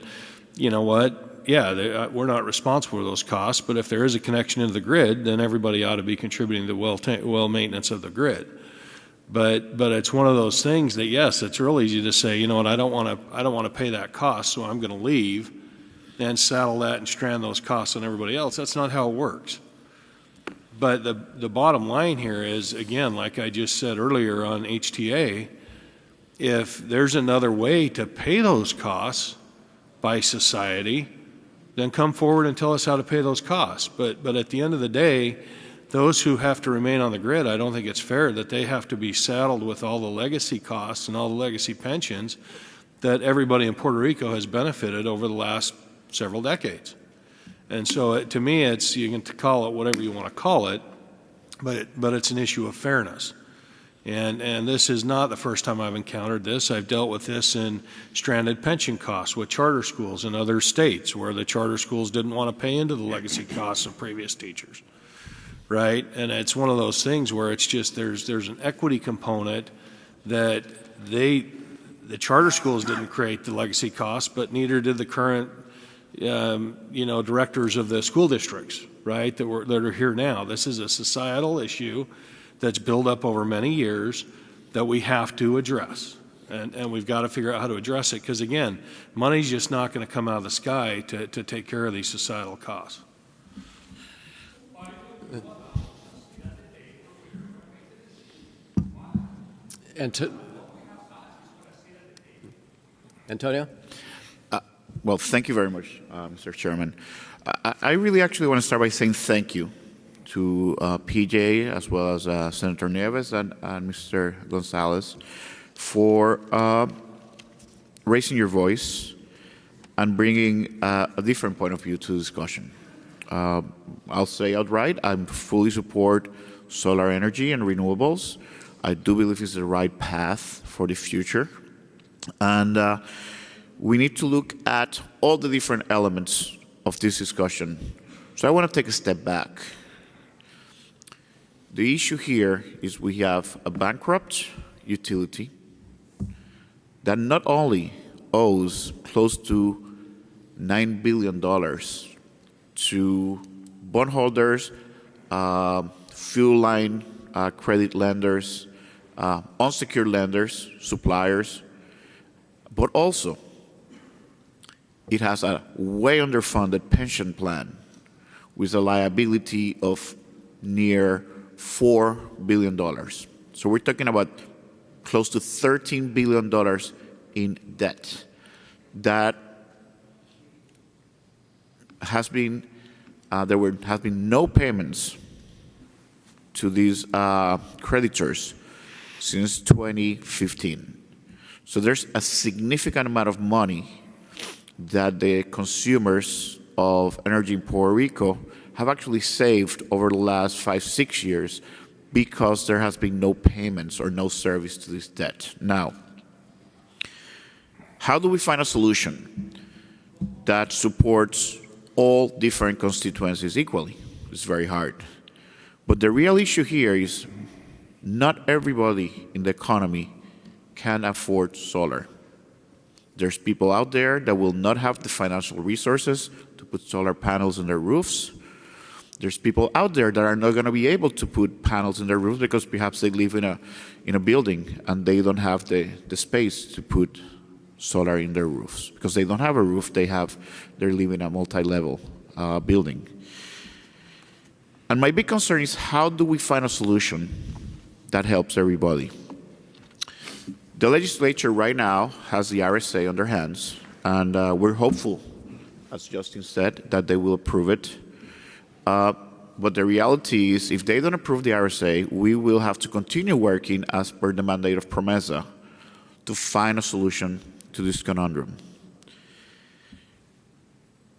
you know what, yeah, we're not responsible for those costs, but if there is a connection into the grid, then everybody ought to be contributing to well maintenance of the grid. But it's one of those things that, yes, it's real easy to say, you know what, I don't want to pay that cost, so I'm going to leave and saddle that and strand those costs on everybody else. That's not how it works. But the bottom line here is, again, like I just said earlier on HTA, if there's another way to pay those costs by society, then come forward and tell us how to pay those costs. But at the end of the day, those who have to remain on the grid, I don't think it's fair that they have to be saddled with all the legacy costs and all the legacy pensions that everybody in Puerto Rico has benefited over the last several decades. And so to me, you can call it whatever you want to call it, but it's an issue of fairness. And this is not the first time I've encountered this. I've dealt with this in stranded pension costs with charter schools in other states where the charter schools didn't want to pay into the legacy costs of previous teachers, right? And it's one of those things where it's just there's an equity component that the charter schools didn't create the legacy costs, but neither did the current directors of the school districts, right, that are here now. This is a societal issue that's built up over many years that we have to address. And we've got to figure out how to address it because, again, money's just not going to come out of the sky to take care of these societal costs. Antonio? Well, thank you very much, Mr. Chairman. I really actually want to start by saying thank you to PJ as well as Senator Nieves and Mr. Gonzalez for raising your voice and bringing a different point of view to the discussion. I'll say outright, I fully support solar energy and renewables. I do believe it's the right path for the future. And we need to look at all the different elements of this discussion. So I want to take a step back. The issue here is we have a bankrupt utility that not only owes close to $9 billion to bondholders, fuel line credit lenders, unsecured lenders, suppliers, but also it has a way underfunded pension plan with a liability of near $4 billion. So we're talking about close to $13 billion in debt that has been, there have been no payments to these creditors since 2015. So there's a significant amount of money that the consumers of energy in Puerto Rico have actually saved over the last 5-6 years because there has been no payments or no service to this debt. Now, how do we find a solution that supports all different constituencies equally? It's very hard. But the real issue here is not everybody in the economy can afford solar. There's people out there that will not have the financial resources to put solar panels on their roofs. There's people out there that are not going to be able to put panels in their roofs because perhaps they live in a building and they don't have the space to put solar in their roofs. Because they don't have a roof, they're living in a multi-level building. And my big concern is, how do we find a solution that helps everybody? The legislature right now has the RSA on their hands, and we're hopeful, as Justin said, that they will approve it. But the reality is, if they don't approve the RSA, we will have to continue working as per the mandate of PROMESA to find a solution to this conundrum.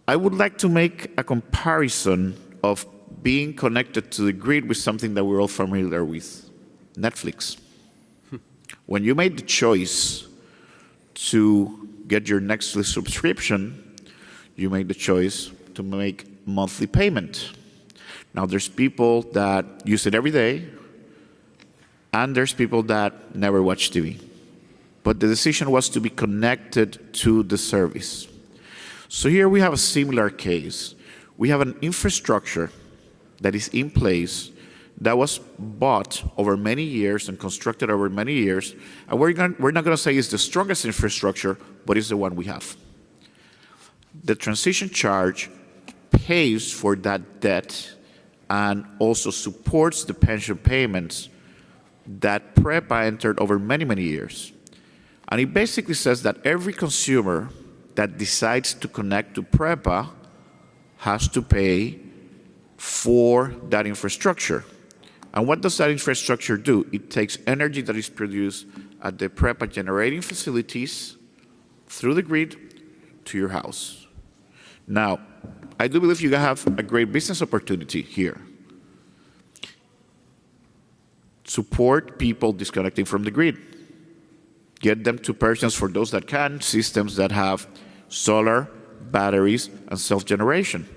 I would like to make a comparison of being connected to the grid with something that we're all familiar with, Netflix. When you made the choice to get your Netflix subscription, you made the choice to make monthly payment. Now, there's people that use it every day, and there's people that never watch TV. But the decision was to be connected to the service. So here we have a similar case. We have an infrastructure that is in place that was bought over many years and constructed over many years, and we're not going to say it's the strongest infrastructure, but it's the one we have. The transition charge pays for that debt and also supports the pension payments that PREPA entered over many, many years. And it basically says that every consumer that decides to connect to PREPA has to pay for that infrastructure. And what does that infrastructure do? It takes energy that is produced at the PREPA generating facilities through the grid to your house. Now, I do believe you have a great business opportunity here. Support people disconnecting from the grid. Get them to purchase, for those that can, systems that have solar, batteries, and self-generation.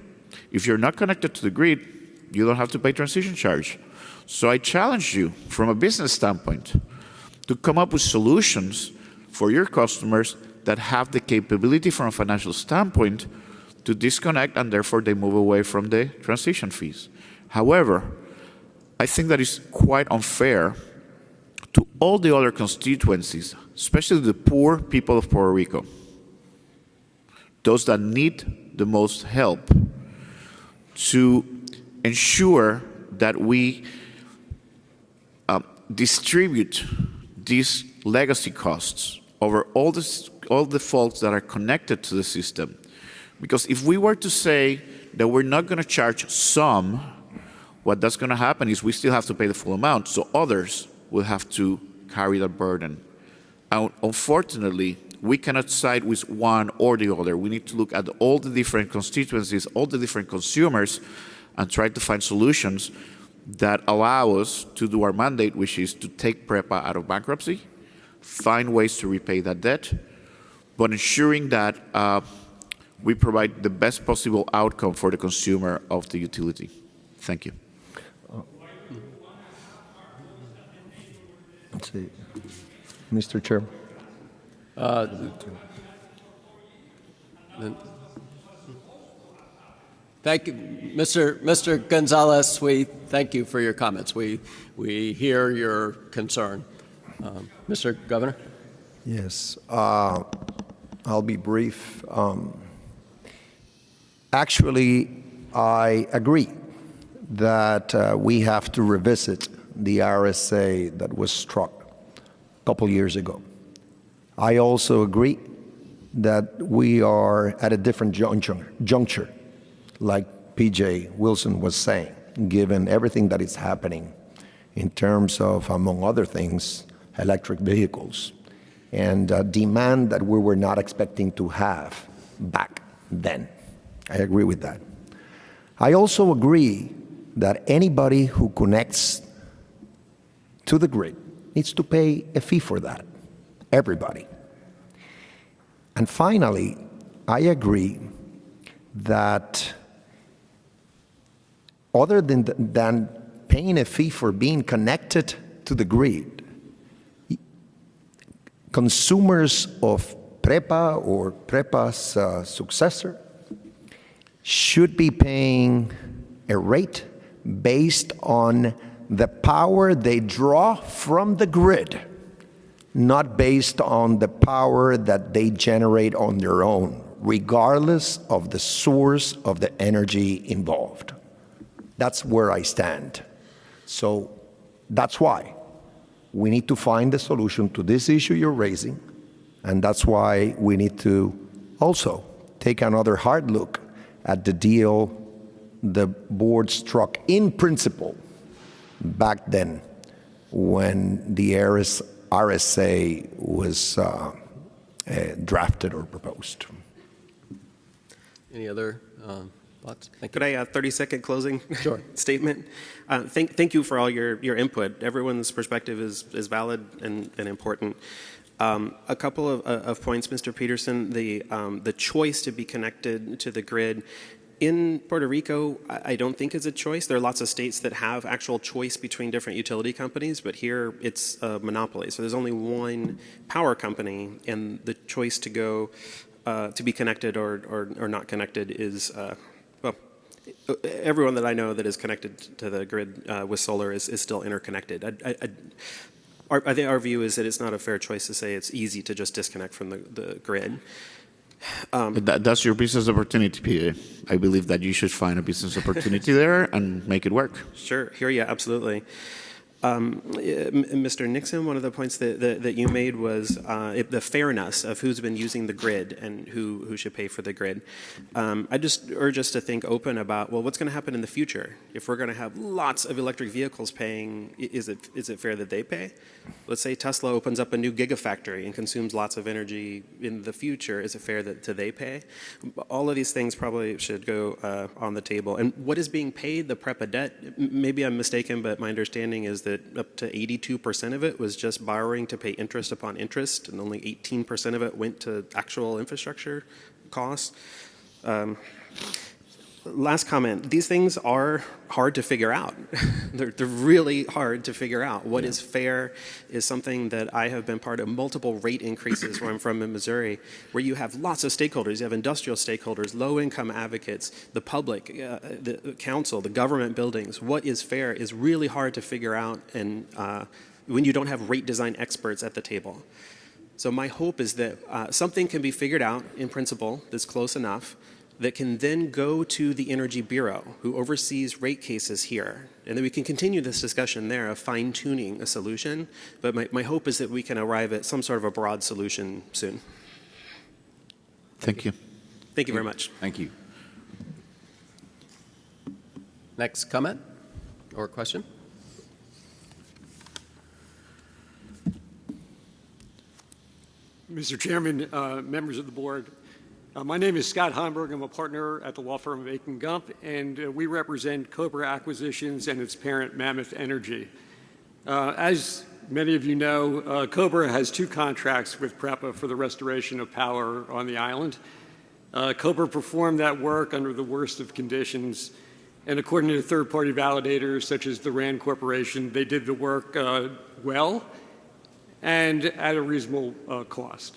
If you're not connected to the grid, you don't have to pay transition charge. So I challenge you, from a business standpoint, to come up with solutions for your customers that have the capability from a financial standpoint to disconnect, and therefore they move away from the transition fees. However, I think that is quite unfair to all the other constituencies, especially the poor people of Puerto Rico, those that need the most help, to ensure that we distribute these legacy costs over all the folks that are connected to the system. Because if we were to say that we're not going to charge some, what that's going to happen is we still have to pay the full amount, so others will have to carry that burden. And unfortunately, we cannot side with one or the other. We need to look at all the different constituencies, all the different consumers, and try to find solutions that allow us to do our mandate, which is to take PREPA out of bankruptcy, find ways to repay that debt, but ensuring that we provide the best possible outcome for the consumer of the utility. Thank you. Let's see. Mr. Chair. Thank you, Mr. Gonzalez. We thank you for your comments. We hear your concern. Mr. Governor? Yes, I'll be brief. Actually, I agree that we have to revisit the RSA that was struck a couple years ago. I also agree that we are at a different juncture, like P.J. Wilson was saying, given everything that is happening in terms of, among other things, electric vehicles and demand that we were not expecting to have back then. I agree with that. I also agree that anybody who connects to the grid needs to pay a fee for that, everybody. And finally, I agree that other than paying a fee for being connected to the grid, consumers of PREPA or PREPA's successor should be paying a rate based on the power they draw from the grid, not based on the power that they generate on their own, regardless of the source of the energy involved. That's where I stand. So that's why we need to find a solution to this issue you're raising, and that's why we need to also take another hard look at the deal the board struck in principle back then when the RSA was drafted or proposed. Any other thoughts? Thank you. Could I 30-second closing Sure. statement? Thank you for all your input. Everyone's perspective is valid and important. A couple of points, Mr. Peterson. The choice to be connected to the grid in Puerto Rico, I don't think is a choice. There are lots of states that have actual choice between different utility companies, but here it's a monopoly. So there's only one power company, and the choice to go to be connected or not connected is, well, everyone that I know that is connected to the grid with solar is still interconnected. I think our view is that it's not a fair choice to say it's easy to just disconnect from the grid. That's your business opportunity, Peter. I believe that you should find a business opportunity there and make it work. Sure, hear you, absolutely. Mr. Nixon, one of the points that you made was the fairness of who's been using the grid and who should pay for the grid. I just urge us to think open about, well, what's going to happen in the future? If we're going to have lots of electric vehicles paying, is it fair that they pay? Let's say Tesla opens up a new gigafactory and consumes lots of energy in the future. Is it fair that they pay? All of these things probably should go on the table. And what is being paid, the PREPA debt? Maybe I'm mistaken, but my understanding is that up to 82% of it was just borrowing to pay interest upon interest, and only 18% of it went to actual infrastructure costs. Last comment, these things are hard to figure out. They're really hard to figure out. What is fair is something that I have been part of multiple rate increases where I'm from in Missouri, where you have lots of stakeholders. You have industrial stakeholders, low-income advocates, the public, the council, the government buildings. What is fair is really hard to figure out and when you don't have rate design experts at the table. So my hope is that something can be figured out in principle that's close enough that can then go to the Energy Bureau, who oversees rate cases here. And then we can continue this discussion there of fine-tuning a solution. But my hope is that we can arrive at some sort of a broad solution soon. Thank you. Thank you very much. Thank you. Next comment or question? Mr. Chairman, members of the board, my name is Scott Heimberg. I'm a partner at the law firm of Aiken Gump, and we represent Cobra Acquisitions and its parent, Mammoth Energy. As many of you know, Cobra has 2 contracts with PREPA for the restoration of power on the island. Cobra performed that work under the worst of conditions, and according to third-party validators such as the RAND Corporation, they did the work well and at a reasonable cost.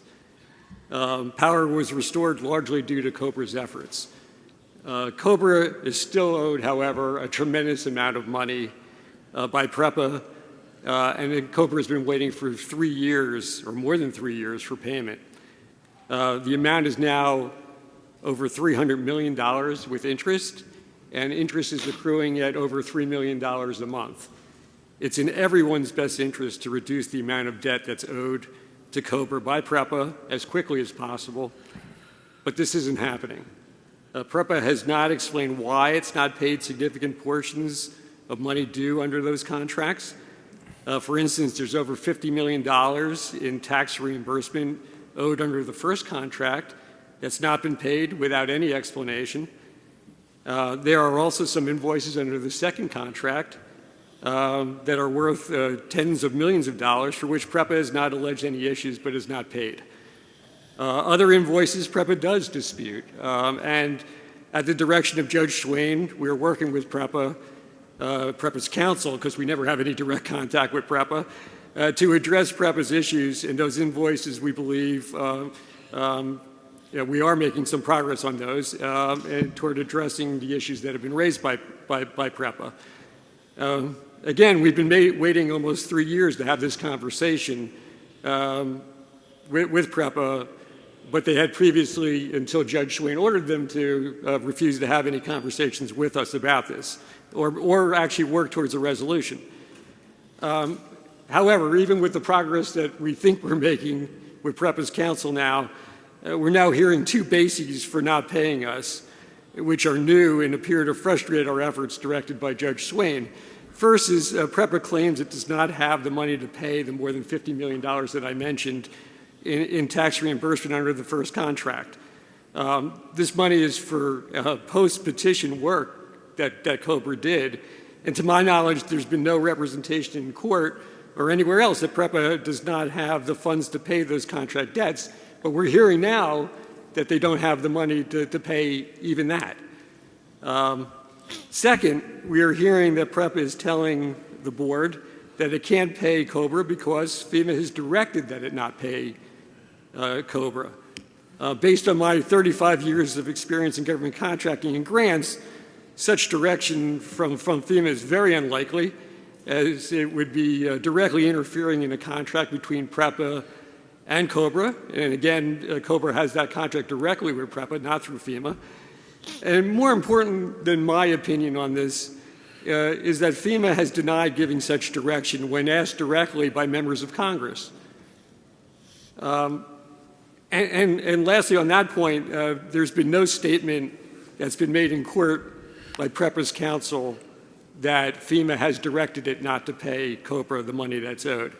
Power was restored largely due to Cobra's efforts. Cobra is still owed, however, a tremendous amount of money by PREPA, and Cobra has been waiting for 3 years, or more than 3 years, for payment. The amount is now over $300 million with interest, and interest is accruing at over $3 million a month. It's in everyone's best interest to reduce the amount of debt that's owed to Cobra by PREPA as quickly as possible, but this isn't happening. PREPA has not explained why it's not paid significant portions of money due under those contracts. For instance, there's over $50 million in tax reimbursement owed under the first contract that's not been paid without any explanation. There are also some invoices under the second contract that are worth tens of millions of dollars for which PREPA has not alleged any issues but has not paid. Other invoices PREPA does dispute, and at the direction of Judge Swain, we're working with PREPA, PREPA's counsel, because we never have any direct contact with PREPA, to address PREPA's issues, and those invoices, we believe, we are making some progress on those and toward addressing the issues that have been raised by PREPA. Again, we've been waiting almost 3 years to have this conversation with PREPA, but they had previously, until Judge Swain ordered them to, refuse to have any conversations with us about this or actually work towards a resolution. However, even with the progress that we think we're making with PREPA's counsel now, we're now hearing two bases for not paying us, which are new and appear to frustrate our efforts directed by Judge Swain. First is PREPA claims it does not have the money to pay the more than $50 million that I mentioned in tax reimbursement under the first contract. This money is for post-petition work that Cobra did, and to my knowledge, there's been no representation in court or anywhere else that PREPA does not have the funds to pay those contract debts, but we're hearing now that they don't have the money to pay even that. Second, we are hearing that PREPA is telling the board that it can't pay Cobra because FEMA has directed that it not pay Cobra. Based on my 35 years of experience in government contracting and grants, such direction from FEMA is very unlikely, as it would be directly interfering in a contract between PREPA and Cobra. And again, Cobra has that contract directly with PREPA, not through FEMA. And more important than my opinion on this is that FEMA has denied giving such direction when asked directly by members of Congress. And lastly, on that point, there's been no statement that's been made in court by PREPA's counsel that FEMA has directed it not to pay Cobra the money that's owed.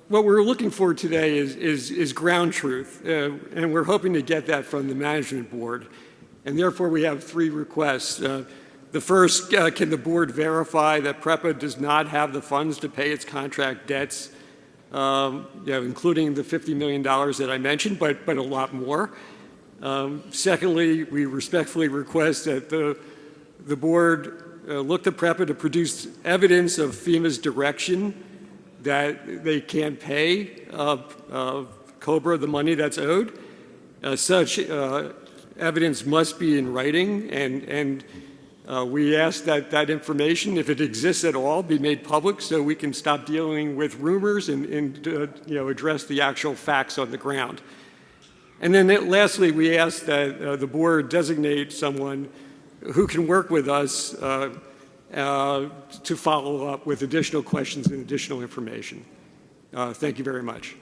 What we're looking for today is ground truth, and we're hoping to get that from the management board. And therefore, we have three requests. The first, can the board verify that PREPA does not have the funds to pay its contract debts, including the $50 million that I mentioned, but a lot more? Secondly, we respectfully request that the board look to PREPA to produce evidence of FEMA's direction that they can't pay Cobra the money that's owed. Such evidence must be in writing, and we ask that information, if it exists at all, be made public so we can stop dealing with rumors and address the actual facts on the ground. And then lastly, we ask that the board designate someone who can work with us to follow up with additional questions and additional information. Thank you very much.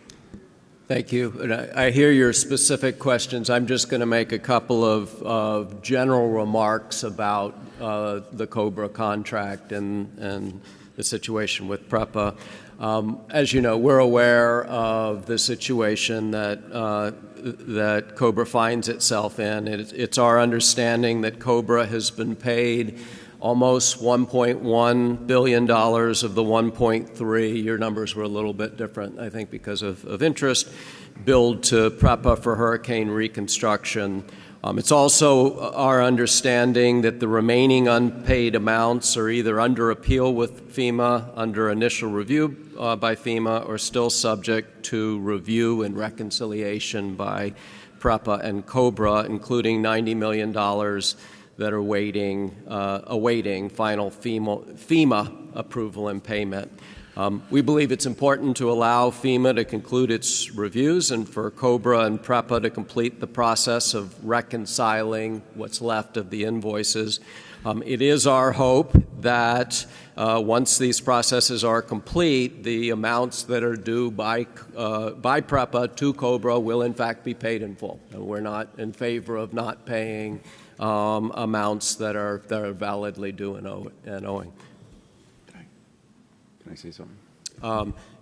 Thank you. And I hear your specific questions. I'm just going to make a couple of general remarks about the Cobra contract and the situation with PREPA. As you know, we're aware of the situation that Cobra finds itself in. It's our understanding that Cobra has been paid almost $1.1 billion of the 1.3. Your numbers were a little bit different, I think, because of interest, billed to PREPA for hurricane reconstruction. It's also our understanding that the remaining unpaid amounts are either under appeal with FEMA, under initial review by FEMA, or still subject to review and reconciliation by PREPA and Cobra, including $90 million that are awaiting final FEMA approval and payment. We believe it's important to allow FEMA to conclude its reviews and for Cobra and PREPA to complete the process of reconciling what's left of the invoices. It is our hope that once these processes are complete, the amounts that are due by PREPA to Cobra will in fact be paid in full. We're not in favor of not paying amounts that are validly due and owing. Can I say something?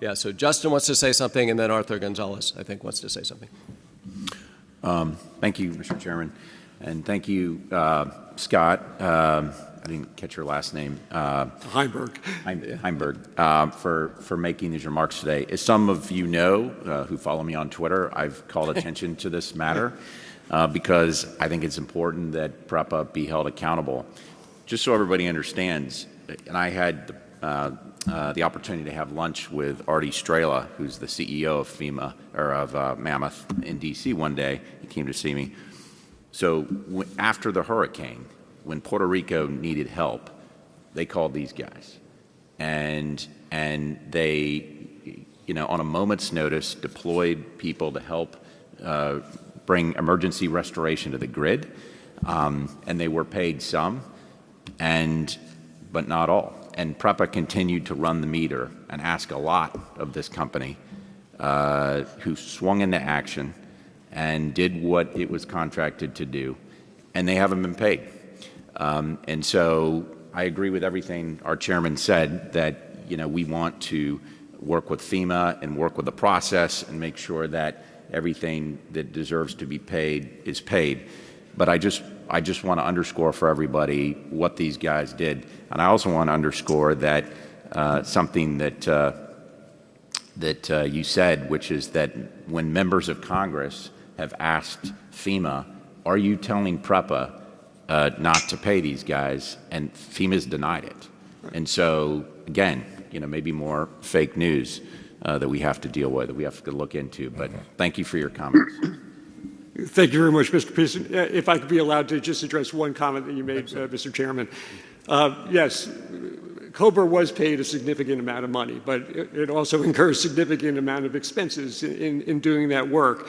Yeah, so Justin wants to say something, and then Arthur Gonzalez, I think, wants to say something. Thank you, Mr. Chairman, and thank you, Scott. I didn't catch your last name. Heimberg. Heimberg, for making these remarks today. As some of you know who follow me on Twitter, I've called attention to this matter because I think it's important that PREPA be held accountable. Just so everybody understands, and I had the opportunity to have lunch with Artie Strela, who's the CEO of FEMA, or of Mammoth in D.C. one day. He came to see me. So after the hurricane, when Puerto Rico needed help, they called these guys. And they, on a moment's notice, deployed people to help bring emergency restoration to the grid. And they were paid some, but not all. And PREPA continued to run the meter and ask a lot of this company, who swung into action and did what it was contracted to do, and they haven't been paid. And so I agree with everything our chairman said, that we want to work with FEMA and work with the process and make sure that everything that deserves to be paid is paid. But I just want to underscore for everybody what these guys did. And I also want to underscore that something that you said, which is that when members of Congress have asked FEMA, are you telling PREPA not to pay these guys? And FEMA's denied it. And so, again, maybe more fake news that we have to deal with, that we have to look into. But thank you for your comments. Thank you very much, Mr. Pearson. If I could be allowed to just address one comment that you made, Mr. Chairman. Yes, Cobra was paid a significant amount of money, but it also incurs significant amount of expenses in doing that work.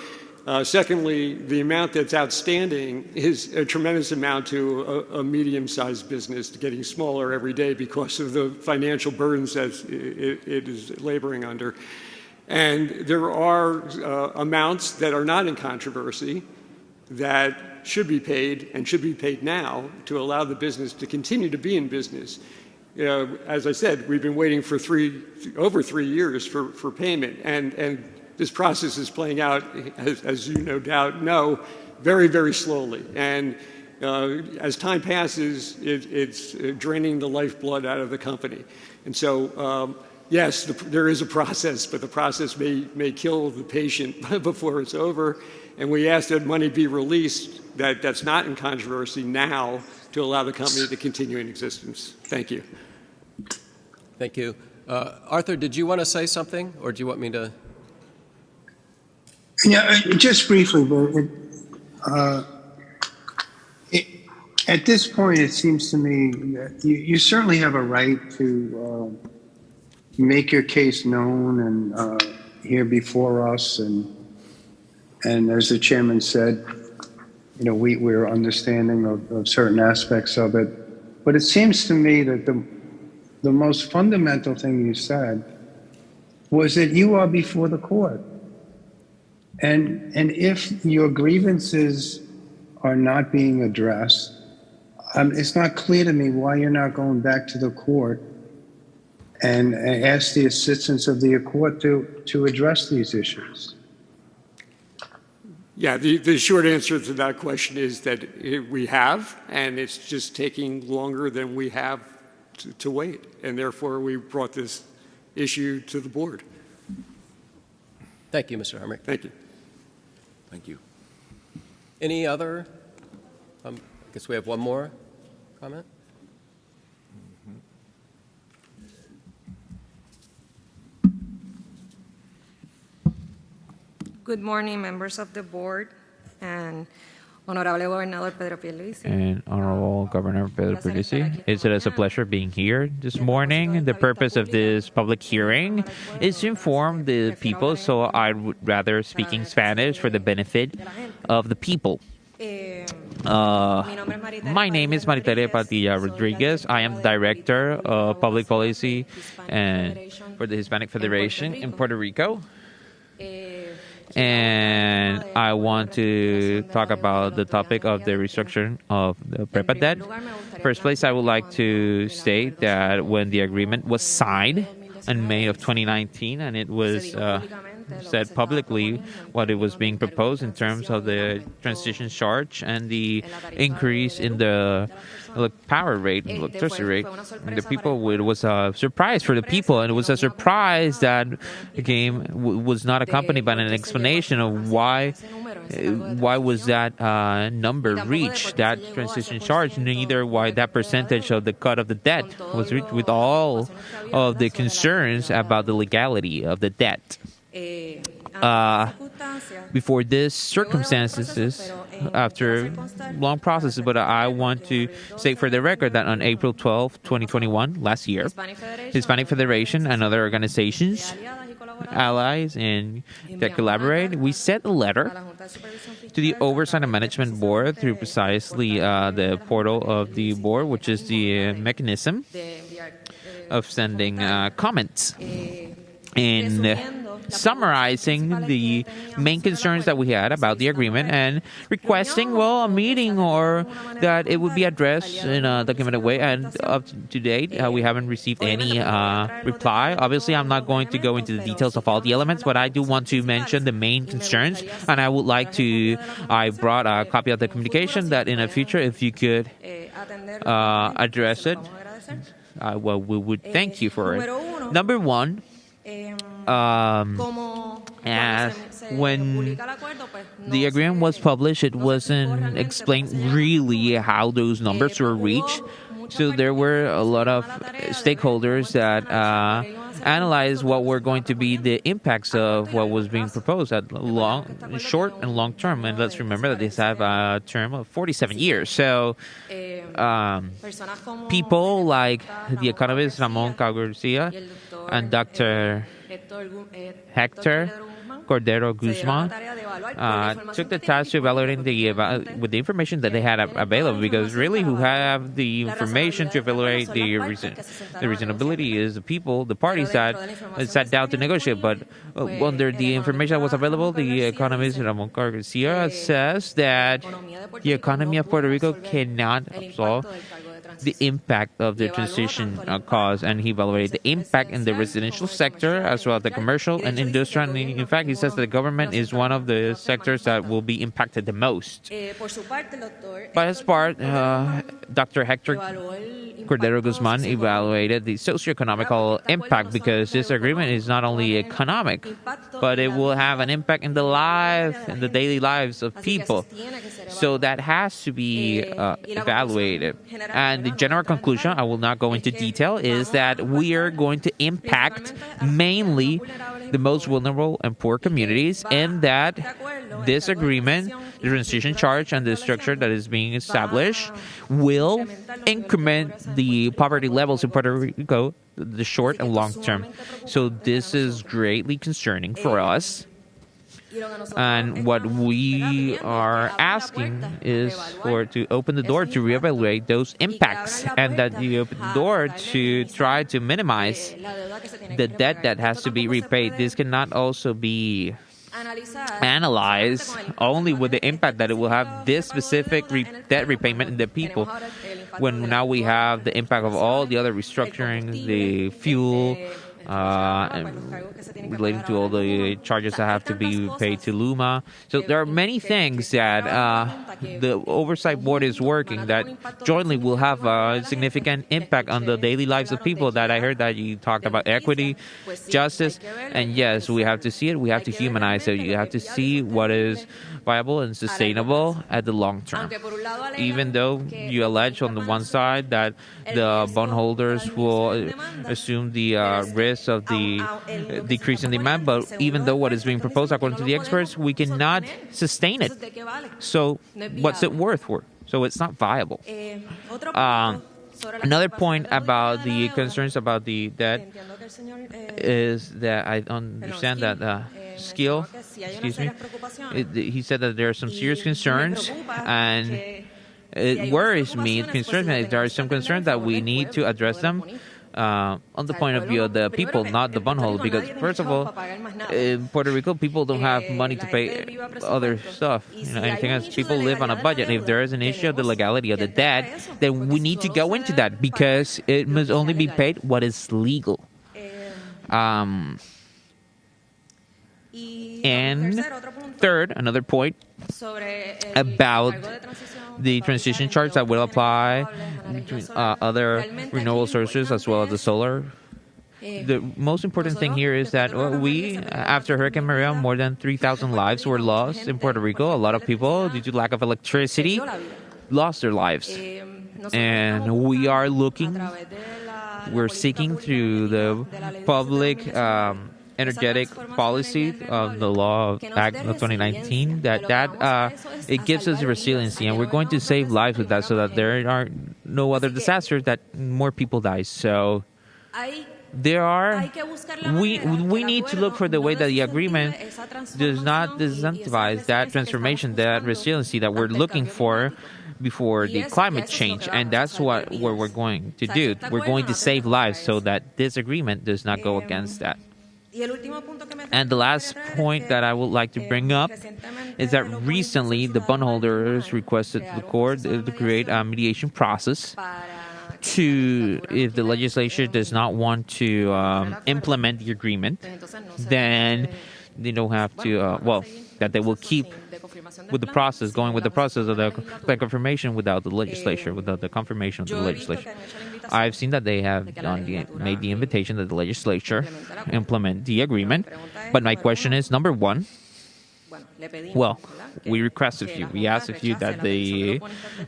Secondly, the amount that's outstanding is a tremendous amount to a medium-sized business, getting smaller every day because of the financial burdens that it is laboring under. And there are amounts that are not in controversy that should be paid and should be paid now to allow the business to continue to be in business. As I said, we've been waiting for over 3 years for payment, and this process is playing out, as you no doubt know, very, very slowly. And as time passes, it's draining the lifeblood out of the company. And so, yes, there is a process, but the process may kill the patient before it's over. And we ask that money be released that's not in controversy now to allow the company to continue in existence. Thank you. Thank you. Arthur, did you want to say something, or do you want me to? Yeah, just briefly, but at this point, it seems to me that you certainly have a right to make your case known and here before us, and as the chairman said, we're understanding of certain aspects of it. But it seems to me that the most fundamental thing you said was that you are before the court. And if your grievances are not being addressed, it's not clear to me why you're not going back to the court and ask the assistance of the court to address these issues. Yeah, the short answer to that question is that we have, and it's just taking longer than we have to wait. And therefore, we brought this issue to the board. Thank you, Mr. Hemrick. Thank you. Thank you. Any other? I guess we have one more comment. Good morning, members of the board, and Honorable Gobernador Pedro Pierluisi. And Honorable Governor Pedro Pierluisi. It is a pleasure being here this morning. The purpose of this public hearing is to inform the people, so I would rather speak in Spanish for the benefit of the people. My name is Maritalia Padilla Rodriguez. I am the Director of Public Policy for the Hispanic Federation in Puerto Rico. And I want to talk about the topic of the restructuring of the PREPA debt. First place, I would like to state that when the agreement was signed in May of 2019, and it was said publicly what it was being proposed in terms of the transition charge and the increase in the power rate, electricity rate. And the people, it was a surprise for the people, and it was a surprise that the game was not accompanied by an explanation of why why was that number reached, that transition charge, neither why that percentage of the cut of the debt was reached, with all of the concerns about the legality of the debt. Before this circumstances, after long processes, but I want to say for the record that on April 12, 2021, last year, Hispanic Federation and other organizations, allies, and that collaborate, we sent a letter to the Oversight and Management Board through precisely the portal of the board, which is the mechanism of sending comments. And summarizing the main concerns that we had about the agreement and requesting, well, a meeting or that it would be addressed in a documented way. And up to date, we haven't received any reply. Obviously, I'm not going to go into the details of all the elements, but I do want to mention the main concerns. And I would like to, I brought a copy of the communication that in the future, if you could address it, well, we would thank you for it. Number one, as when the agreement was published, it wasn't explained really how those numbers were reached. So there were a lot of stakeholders that analyzed what were going to be the impacts of what was being proposed at short and long term. And let's remember that these have a term of 47 years. So people like the economist Ramon Garcia and Dr. Hector Cordero Guzman took the task to evaluate with the information that they had available, because really who have the information to evaluate the reasonability is the people, the parties that sat down to negotiate. But under the information that was available, the economist Ramon Garcia says that the economy of Puerto Rico cannot absorb the impact of the transition cause, and he evaluated the impact in the residential sector as well as the commercial and industrial. And in fact, he says that the government is one of the sectors that will be impacted the most. By his part, Dr. Hector Cordero Guzman evaluated the socioeconomical impact, because this agreement is not only economic, but it will have an impact in the daily lives of people. So that has to be evaluated. And the general conclusion, I will not go into detail, is that we are going to impact mainly the most vulnerable and poor communities, and that this agreement, the transition charge and the structure that is being established, will increment the poverty levels in Puerto Rico, the short and long term. So this is greatly concerning for us. And what we are asking is to open the door to reevaluate those impacts, and that you open the door to try to minimize the debt that has to be repaid. This cannot also be analyzed only with the impact that it will have this specific debt repayment in the people, when now we have the impact of all the other restructuring, the fuel, and relating to all the charges that have to be paid to Luma. So there are many things that the Oversight Board is working that jointly will have a significant impact on the daily lives of people. That I heard that you talked about equity, justice, and yes, we have to see it. We have to humanize it. You have to see what is viable and sustainable at the long term. Even though you allege on the one side that the bondholders will assume the risk of the decrease in demand, but even though what is being proposed according to the experts, we cannot sustain it. So what's it worth for? So it's not viable. Another point about the concerns about the debt is that I understand that Skill, he said that there are some serious concerns, and it worries me, it concerns me. There are some concerns that we need to address them on the point of view of the people, not the bondholders. Because first of all, in Puerto Rico, people don't have money to pay other stuff. Anything else. People live on a budget. If there is an issue of the legality of the debt, then we need to go into that, because it must only be paid what is legal. And third, another point about the transition charge that will apply between other renewable sources as well as the solar. The most important thing here is that after Hurricane Maria, more than 3,000 lives were lost in Puerto Rico. A lot of people, due to lack of electricity, lost their lives. And we're seeking through the public energetic policy of the law of Act of 2019 that it gives us resiliency, and we're going to save lives with that so that there are no other disasters, that more people die. So we need to look for the way that the agreement does not disincentivize that transformation, that resiliency that we're looking for before the climate change, and that's what we're going to do. We're going to save lives so that this agreement does not go against that. And the last point that I would like to bring up is that recently the bondholders requested the court to create a mediation process if the legislature does not want to implement the agreement, then they don't have to, that they will keep with the process, going with the process of the confirmation without the legislature, without the confirmation of the legislature. I've seen that they have made the invitation that the legislature implement the agreement. But my question is, number one, we requested you. We asked of you that the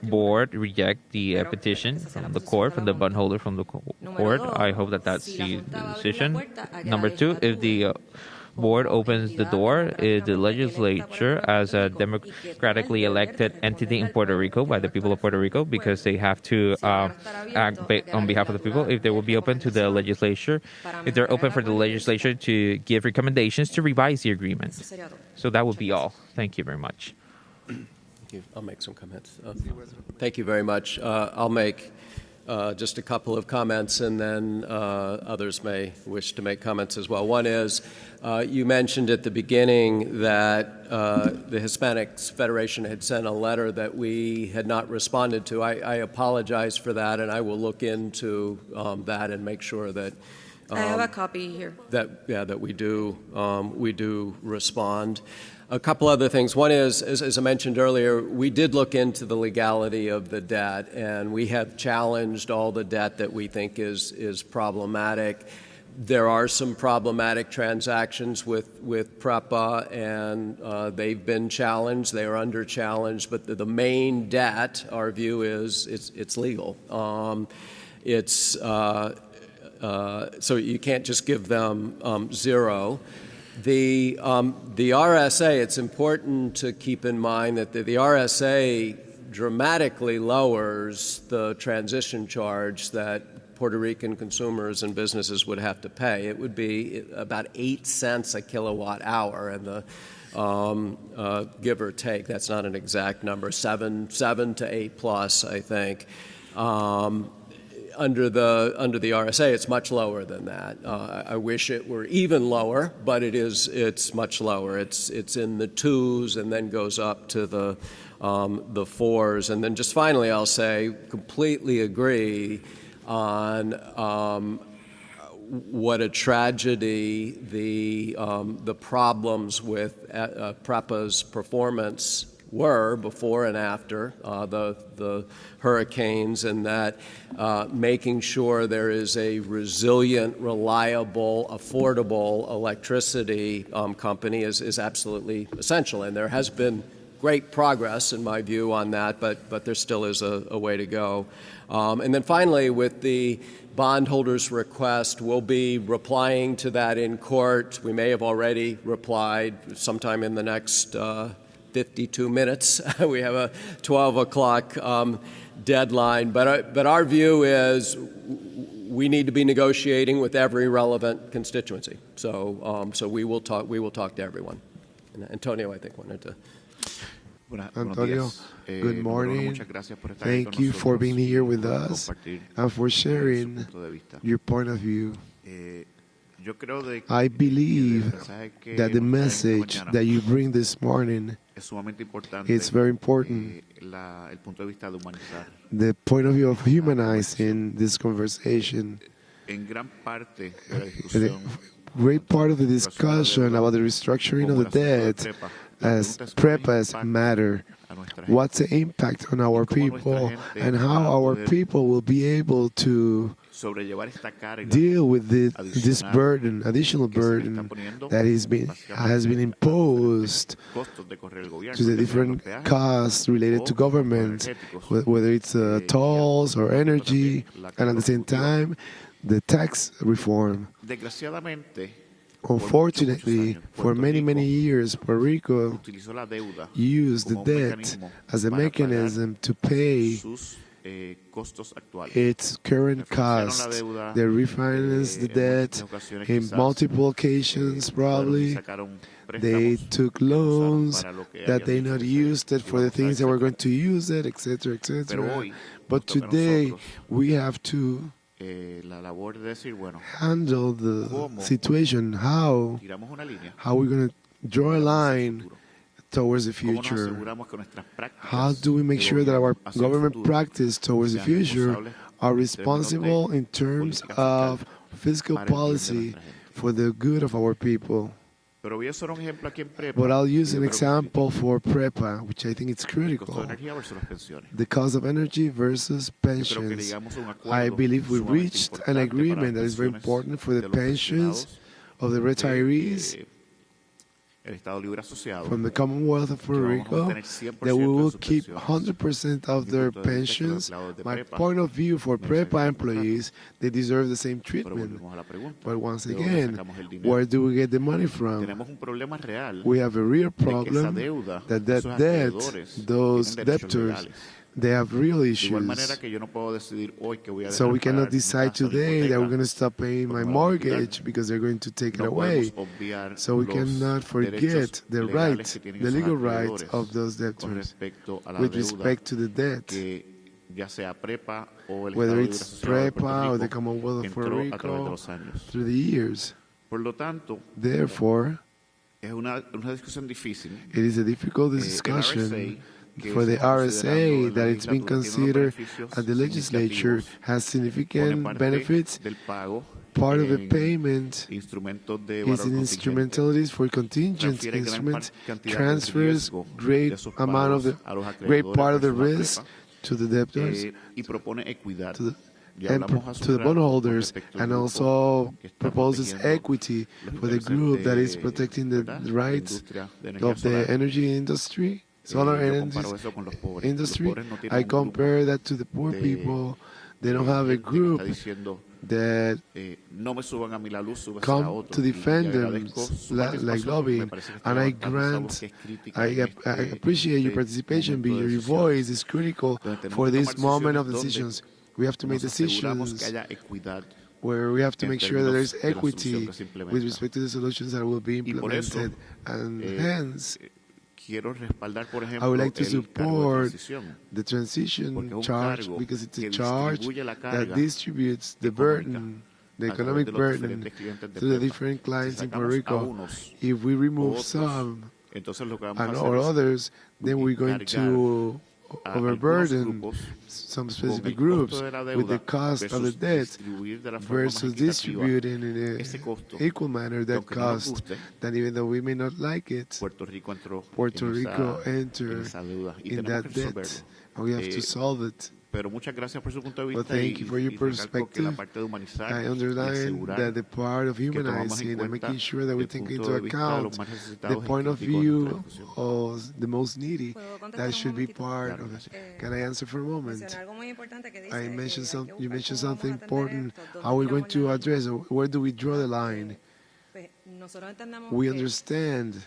board reject the petition from the court, from the bondholder from the court. I hope that that's the decision. Number two, if the board opens the door, is the legislature as a democratically elected entity in Puerto Rico by the people of Puerto Rico, because they have to act on behalf of the people, if they will be open to the legislature, if they're open for the legislature to give recommendations to revise the agreement. So that would be all. Thank you very much. Thank you. I'll make some comments. Thank you very much. I'll make just a couple of comments, and then others may wish to make comments as well. One is, you mentioned at the beginning that the Hispanics Federation had sent a letter that we had not responded to. I apologize for that, and I will look into that and make sure that I have a copy here. That we do respond. A couple other things. One is, as I mentioned earlier, we did look into the legality of the debt, and we have challenged all the debt that we think is problematic. There are some problematic transactions with PREPA, and they've been challenged. They are under challenge, but the main debt, our view is, it's legal. So you can't just give them zero. The RSA, it's important to keep in mind that the RSA dramatically lowers the transition charge that Puerto Rican consumers and businesses would have to pay. It would be about 8 cents a kilowatt hour, and the give or take, that's not an exact number, 7 to 8 plus, I think. Under the RSA, it's much lower than that. I wish it were even lower, but it's much lower. It's in the 2s and then goes up to the 4s. And then just finally, I'll say, completely agree on what a tragedy the problems with PREPA's performance were before and after the hurricanes, and that making sure there is a resilient, reliable, affordable electricity company is absolutely essential. And there has been great progress, in my view, on that, but there still is a way to go. And then finally, with the bondholders' request, we'll be replying to that in court. We may have already replied sometime in the next 52 minutes. We have a 12 o'clock deadline, but our view is we need to be negotiating with every relevant constituency. So we will talk to everyone. And Antonio, I think, wanted to. Antonio, good morning. Thank you for being here with us and for sharing your point of view. I believe that the message that you bring this morning is very important. The point of view of humanizing this conversation. The great part of the discussion about the restructuring of the debt as PREPA's matter. What's the impact on our people and how our people will be able to deal with this burden, additional burden that has been imposed to the different costs related to government, whether it's tolls or energy, and at the same time, the tax reform. Unfortunately, for many, many years, Puerto Rico used the debt as a mechanism to pay its current cost. They refinanced the debt in multiple occasions, probably. They took loans that they not used it for the things they were going to use it, etc., etc. But today, we have to handle the situation. How we're going to draw a line towards the future? How do we make sure that our government practice towards the future are responsible in terms of fiscal policy for the good of our people? But I'll use an example for PREPA, which I think is critical. The cost of energy versus pensions. I believe we reached an agreement that is very important for the pensions of the retirees from the Commonwealth of Puerto Rico, that we will keep 100% of their pensions. My point of view for PREPA employees, they deserve the same treatment. But once again, where do we get the money from? We have a real problem that debt, those debtors, they have real issues. So we cannot decide today that we're going to stop paying my mortgage because they're going to take it away. So we cannot forget the rights, the legal rights of those debtors with respect to the debt, whether it's PREPA or the Commonwealth of Puerto Rico through the years. Therefore, it is a difficult discussion for the RSA that it's been considered at the legislature has significant benefits. Part of the payment is in instrumentalities for contingent instruments, transfers great part of the risk to the debtors, to the bondholders, and also proposes equity for the group that is protecting the rights of the energy industry. Solar energy industry, I compare that to the poor people. They don't have a group that come to defend them like lobbying. And I appreciate your participation, because your voice is critical for this moment of decisions. We have to make decisions where we have to make sure that there is equity with respect to the solutions that will be implemented, and hence I would like to support the transition charge, because it's a charge that distributes the burden, the economic burden, to the different clients in Puerto Rico. If we remove some or others, then we're going to overburden some specific groups with the cost of the debt versus distributing in an equal manner that cost. That even though we may not like it, Puerto Rico entered in that debt, and we have to solve it. But thank you for your perspective. I underline that the part of humanizing and making sure that we take into account the point of view of the most needy, that should be part of it. Can I answer for a moment? You mentioned something important. How are we going to address it? Where do we draw the line? We understand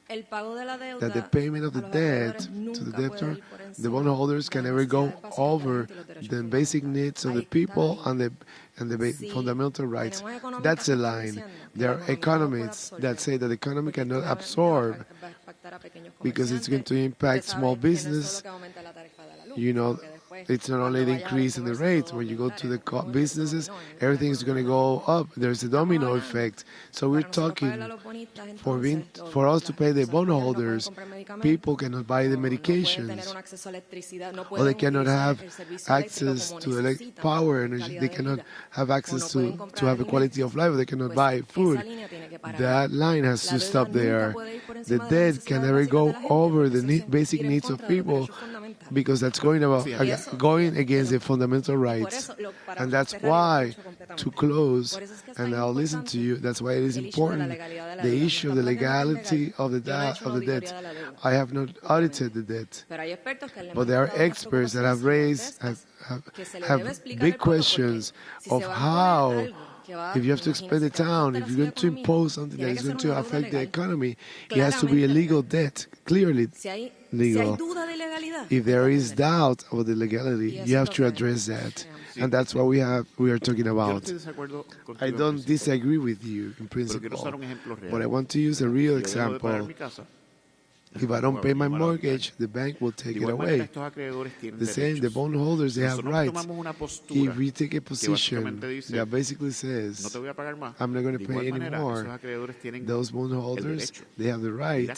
that the payment of the debt to the debtor, the bondholders, can never go over the basic needs of the people and the fundamental rights. That's a line. There are economists that say that the economy cannot absorb because it's going to impact small business. You know, it's not only the increase in the rates. When you go to the businesses, everything is going to go up. There's a domino effect. So we're talking for us to pay the bondholders. People cannot buy the medications, or they cannot have access to power energy. They cannot have access to have a quality of life. They cannot buy food. That line has to stop there. The debt can never go over the basic needs of people. because that's going against the fundamental rights. And that's why, to close, and I'll listen to you, that's why it is important, the issue of the legality of the debt. I have not audited the debt, but there are experts that have raised, have big questions of how, if you have to expand the town, if you're going to impose something that is going to affect the economy, it has to be a legal debt, clearly legal. If there is doubt about the legality, you have to address that. And that's what we are talking about. I don't disagree with you in principle, but I want to use a real example. If I don't pay my mortgage, the bank will take it away. The same, the bondholders, they have rights. If we take a position that basically says, I'm not going to pay anymore, those bondholders, they have the right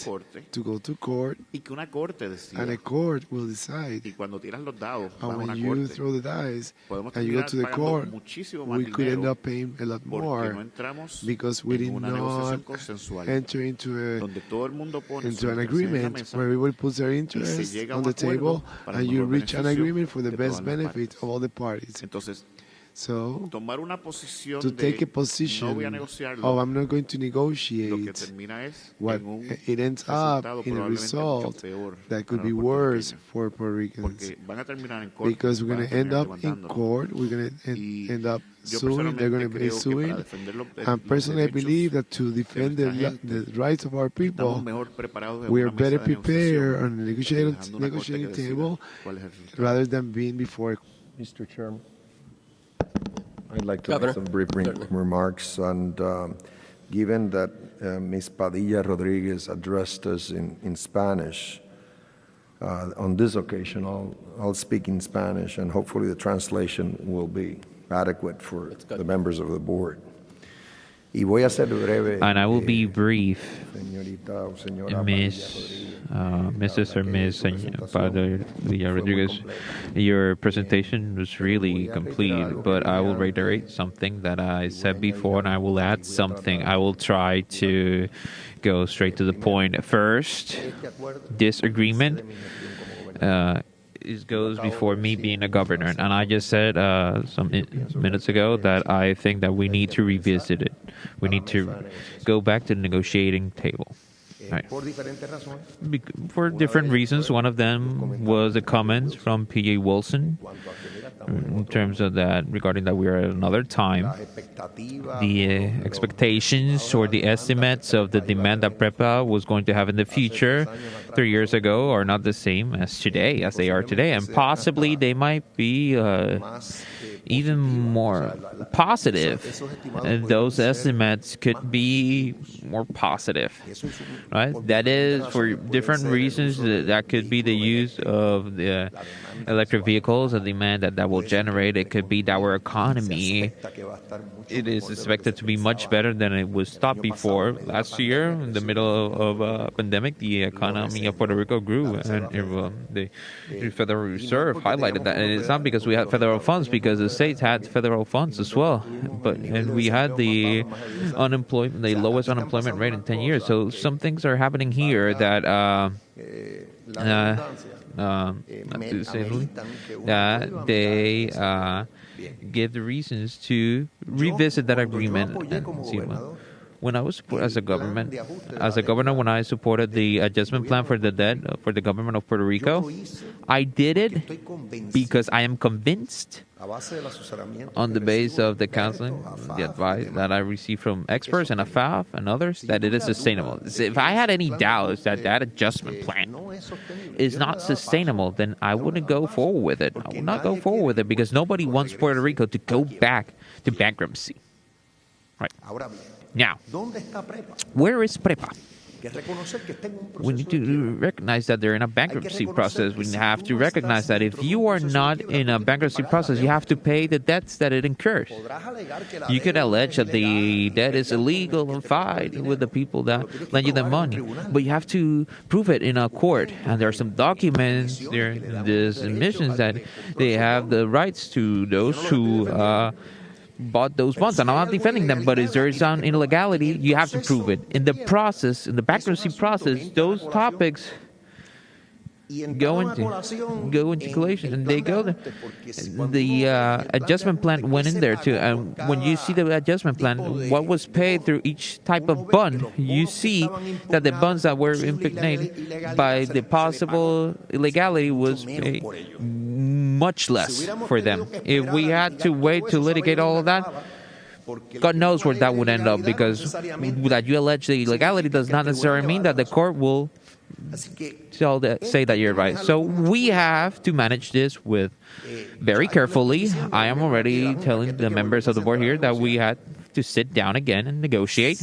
to go to court, and a court will decide. And when you throw the dice and you go to the court, we could end up paying a lot more because we did not enter into an agreement where everybody puts their interest on the table and you reach an agreement for the best benefit of all the parties. So, to take a position of I'm not going to negotiate, what it ends up in a result that could be worse for Puerto Ricans. Because we're going to end up in court, we're going to end up suing, they're going to be suing. And personally, I believe that to defend the rights of our people, we are better prepared on the negotiating table rather than being before. Mr. Chairman. I'd like to make some brief remarks. And given that Ms. Padilla Rodriguez addressed us in Spanish, on this occasion, I'll speak in Spanish, and hopefully the translation will be adequate for the members of the board. And I will be brief, Mrs. or Ms. Padilla Rodriguez. Your presentation was really complete, but I will reiterate something that I said before, and I will add something. I will try to go straight to the point. First, this agreement goes before me being a governor, and I just said some minutes ago that I think that we need to revisit it. We need to go back to the negotiating table. Right. For different reasons. One of them was a comment from P.J. Wilson in terms of that, regarding that we are at another time. The expectations or the estimates of the demand that PREPA was going to have in the future 3 years ago are not the same as today, as they are today. And possibly they might be even more positive. Those estimates could be more positive, right? That is, for different reasons, that could be the use of the electric vehicles, the demand that will generate. It could be that our economy, it is expected to be much better than it was thought before. Last year, in the middle of a pandemic, the economy of Puerto Rico grew, and the Federal Reserve highlighted that. And it's not because we had federal funds, because the states had federal funds as well. And we had the lowest unemployment rate in 10 years. So some things are happening here that they give the reasons to revisit that agreement. And see, when I was as a governor, when I supported the adjustment plan for the debt for the government of Puerto Rico, I did it because I am convinced, on the base of the counseling, the advice that I received from experts and AFAF and others, that it is sustainable. If I had any doubts that that adjustment plan is not sustainable, then I wouldn't go forward with it. I would not go forward with it, because nobody wants Puerto Rico to go back to bankruptcy. Right. Now, where is PREPA? We need to recognize that they're in a bankruptcy process. We have to recognize that if you are not in a bankruptcy process, you have to pay the debts that it incurs. You could allege that the debt is illegal and fight with the people that lend you the money, but you have to prove it in a court. And there are some documents, there's admissions that they have the rights to those who bought those bonds. And I'm not defending them, but if there is an illegality, you have to prove it. In the process, in the bankruptcy process, those topics go into collation, and they go there. The adjustment plan went in there too, and when you see the adjustment plan, what was paid through each type of bond, you see that the bonds that were impregnated by the possible illegality was paid much less for them. If we had to wait to litigate all of that, God knows where that would end up, because that you allege the illegality does not necessarily mean that the court will say that you're right. So we have to manage this with very carefully. I am already telling the members of the board here that we had to sit down again and negotiate.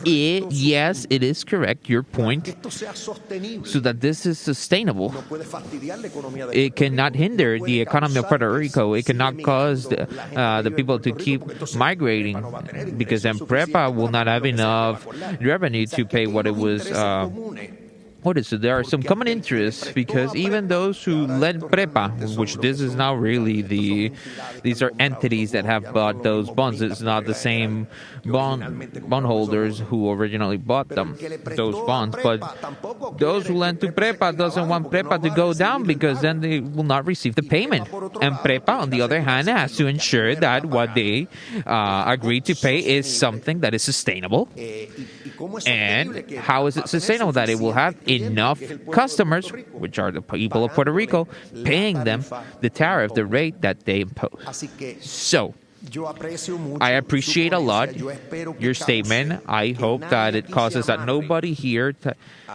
Yes, it is correct, your point, so that this is sustainable. It cannot hinder the economy of Puerto Rico. It cannot cause the people to keep migrating, because then PREPA will not have enough revenue to pay what it was. There are some common interests, because even those who lend PREPA, which this is now really these are entities that have bought those bonds. It's not the same bondholders who originally bought those bonds. But those who lend to PREPA doesn't want PREPA to go down, because then they will not receive the payment. And PREPA, on the other hand, has to ensure that what they agree to pay is something that is sustainable. And how is it sustainable? That it will have enough customers, which are the people of Puerto Rico, paying them the tariff, the rate that they impose. So, I appreciate a lot your statement. I hope that it causes that nobody here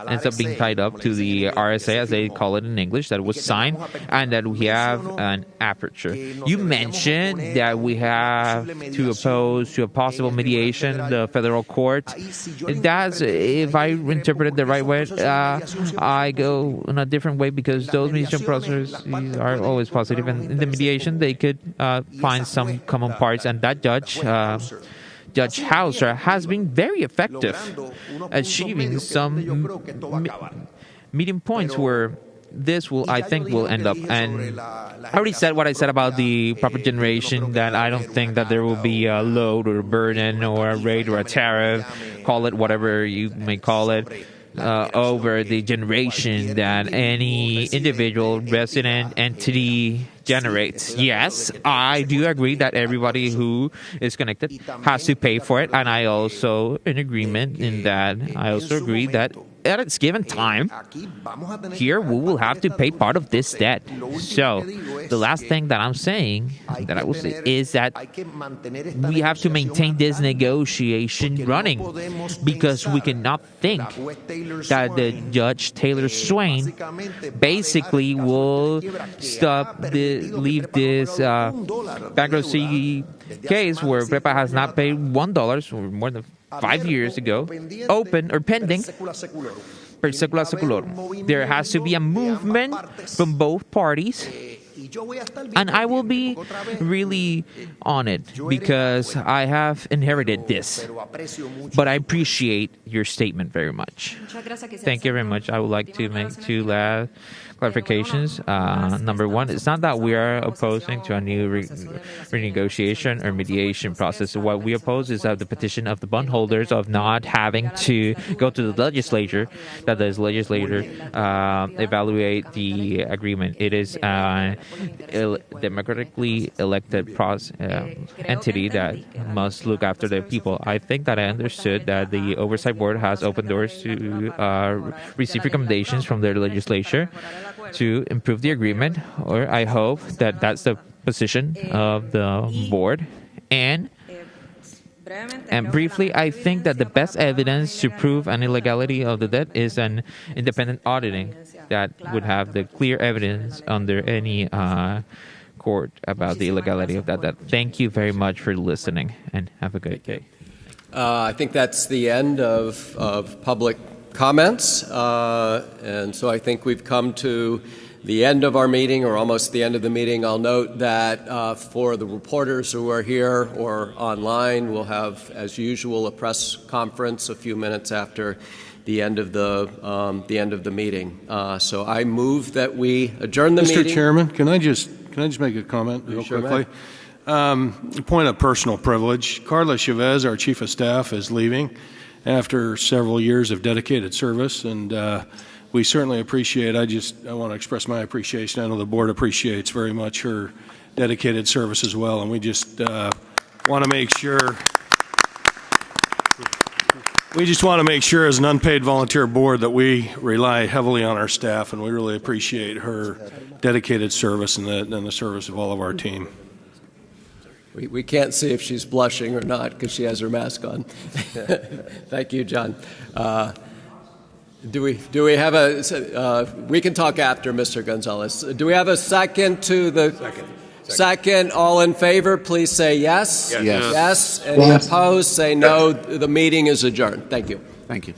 ends up being tied up to the RSA, as they call it in English, that was signed, and that we have an aperture. You mentioned that we have to oppose to a possible mediation in the federal court. That's, if I interpret it the right way, I go in a different way, because those mediation processes are always positive, and in the mediation they could find some common parts, and that Judge Hauser has been very effective, achieving some meeting points where this will, I think, will end up. And I already said what I said about the proper generation, that I don't think that there will be a load or a burden or a rate or a tariff, call it whatever you may call it, over the generation that any individual resident entity generates. Yes, I do agree that everybody who is connected has to pay for it, and I also in agreement in that. I also agree that at its given time, here we will have to pay part of this debt. So, the last thing that I'm saying, that I will say, is that we have to maintain this negotiation running, because we cannot think that the Judge Taylor Swain basically will leave this bankruptcy case where PREPA has not paid $1 for more than 5 years ago, open or pending per secula seculorum. There has to be a movement from both parties, and I will be really on it, because I have inherited this. But I appreciate your statement very much. Thank you very much. I would like to make two last clarifications. Number one, it's not that we are opposing to a new renegotiation or mediation process. What we oppose is the petition of the bondholders of not having to go to the legislature, that the legislature evaluate the agreement. It is a democratically elected entity that must look after their people. I think that I understood that the Oversight Board has opened doors to receive recommendations from their legislature to improve the agreement, or I hope that that's the position of the board. And briefly, I think that the best evidence to prove an illegality of the debt is an independent auditing that would have the clear evidence under any court about the illegality of that debt. Thank you very much for listening, and have a good day. I think that's the end of public comments, and so I think we've come to the end of our meeting, or almost the end of the meeting. I'll note that for the reporters who are here or online, we'll have, as usual, a press conference a few minutes after the end of the meeting. So I move that we adjourn the meeting. Mr. Chairman, can I just make a comment real quickly? Point of personal privilege. Carla Chavez, our chief of staff, is leaving after several years of dedicated service, and we certainly appreciate. I want to express my appreciation. I know the board appreciates very much her dedicated service as well, and we just want to make sure. We just want to make sure, as an unpaid volunteer board, that we rely heavily on our staff, and we really appreciate her dedicated service and the service of all of our team. We can't see if she's blushing or not because she has her mask on. Thank you, John. Do we have a? We can talk after Mr. Gonzalez. Do we have a second to the? Second. All in favor, please say yes. Yes. Yes. Any opposed, say no. The meeting is adjourned. Thank you. Thank you.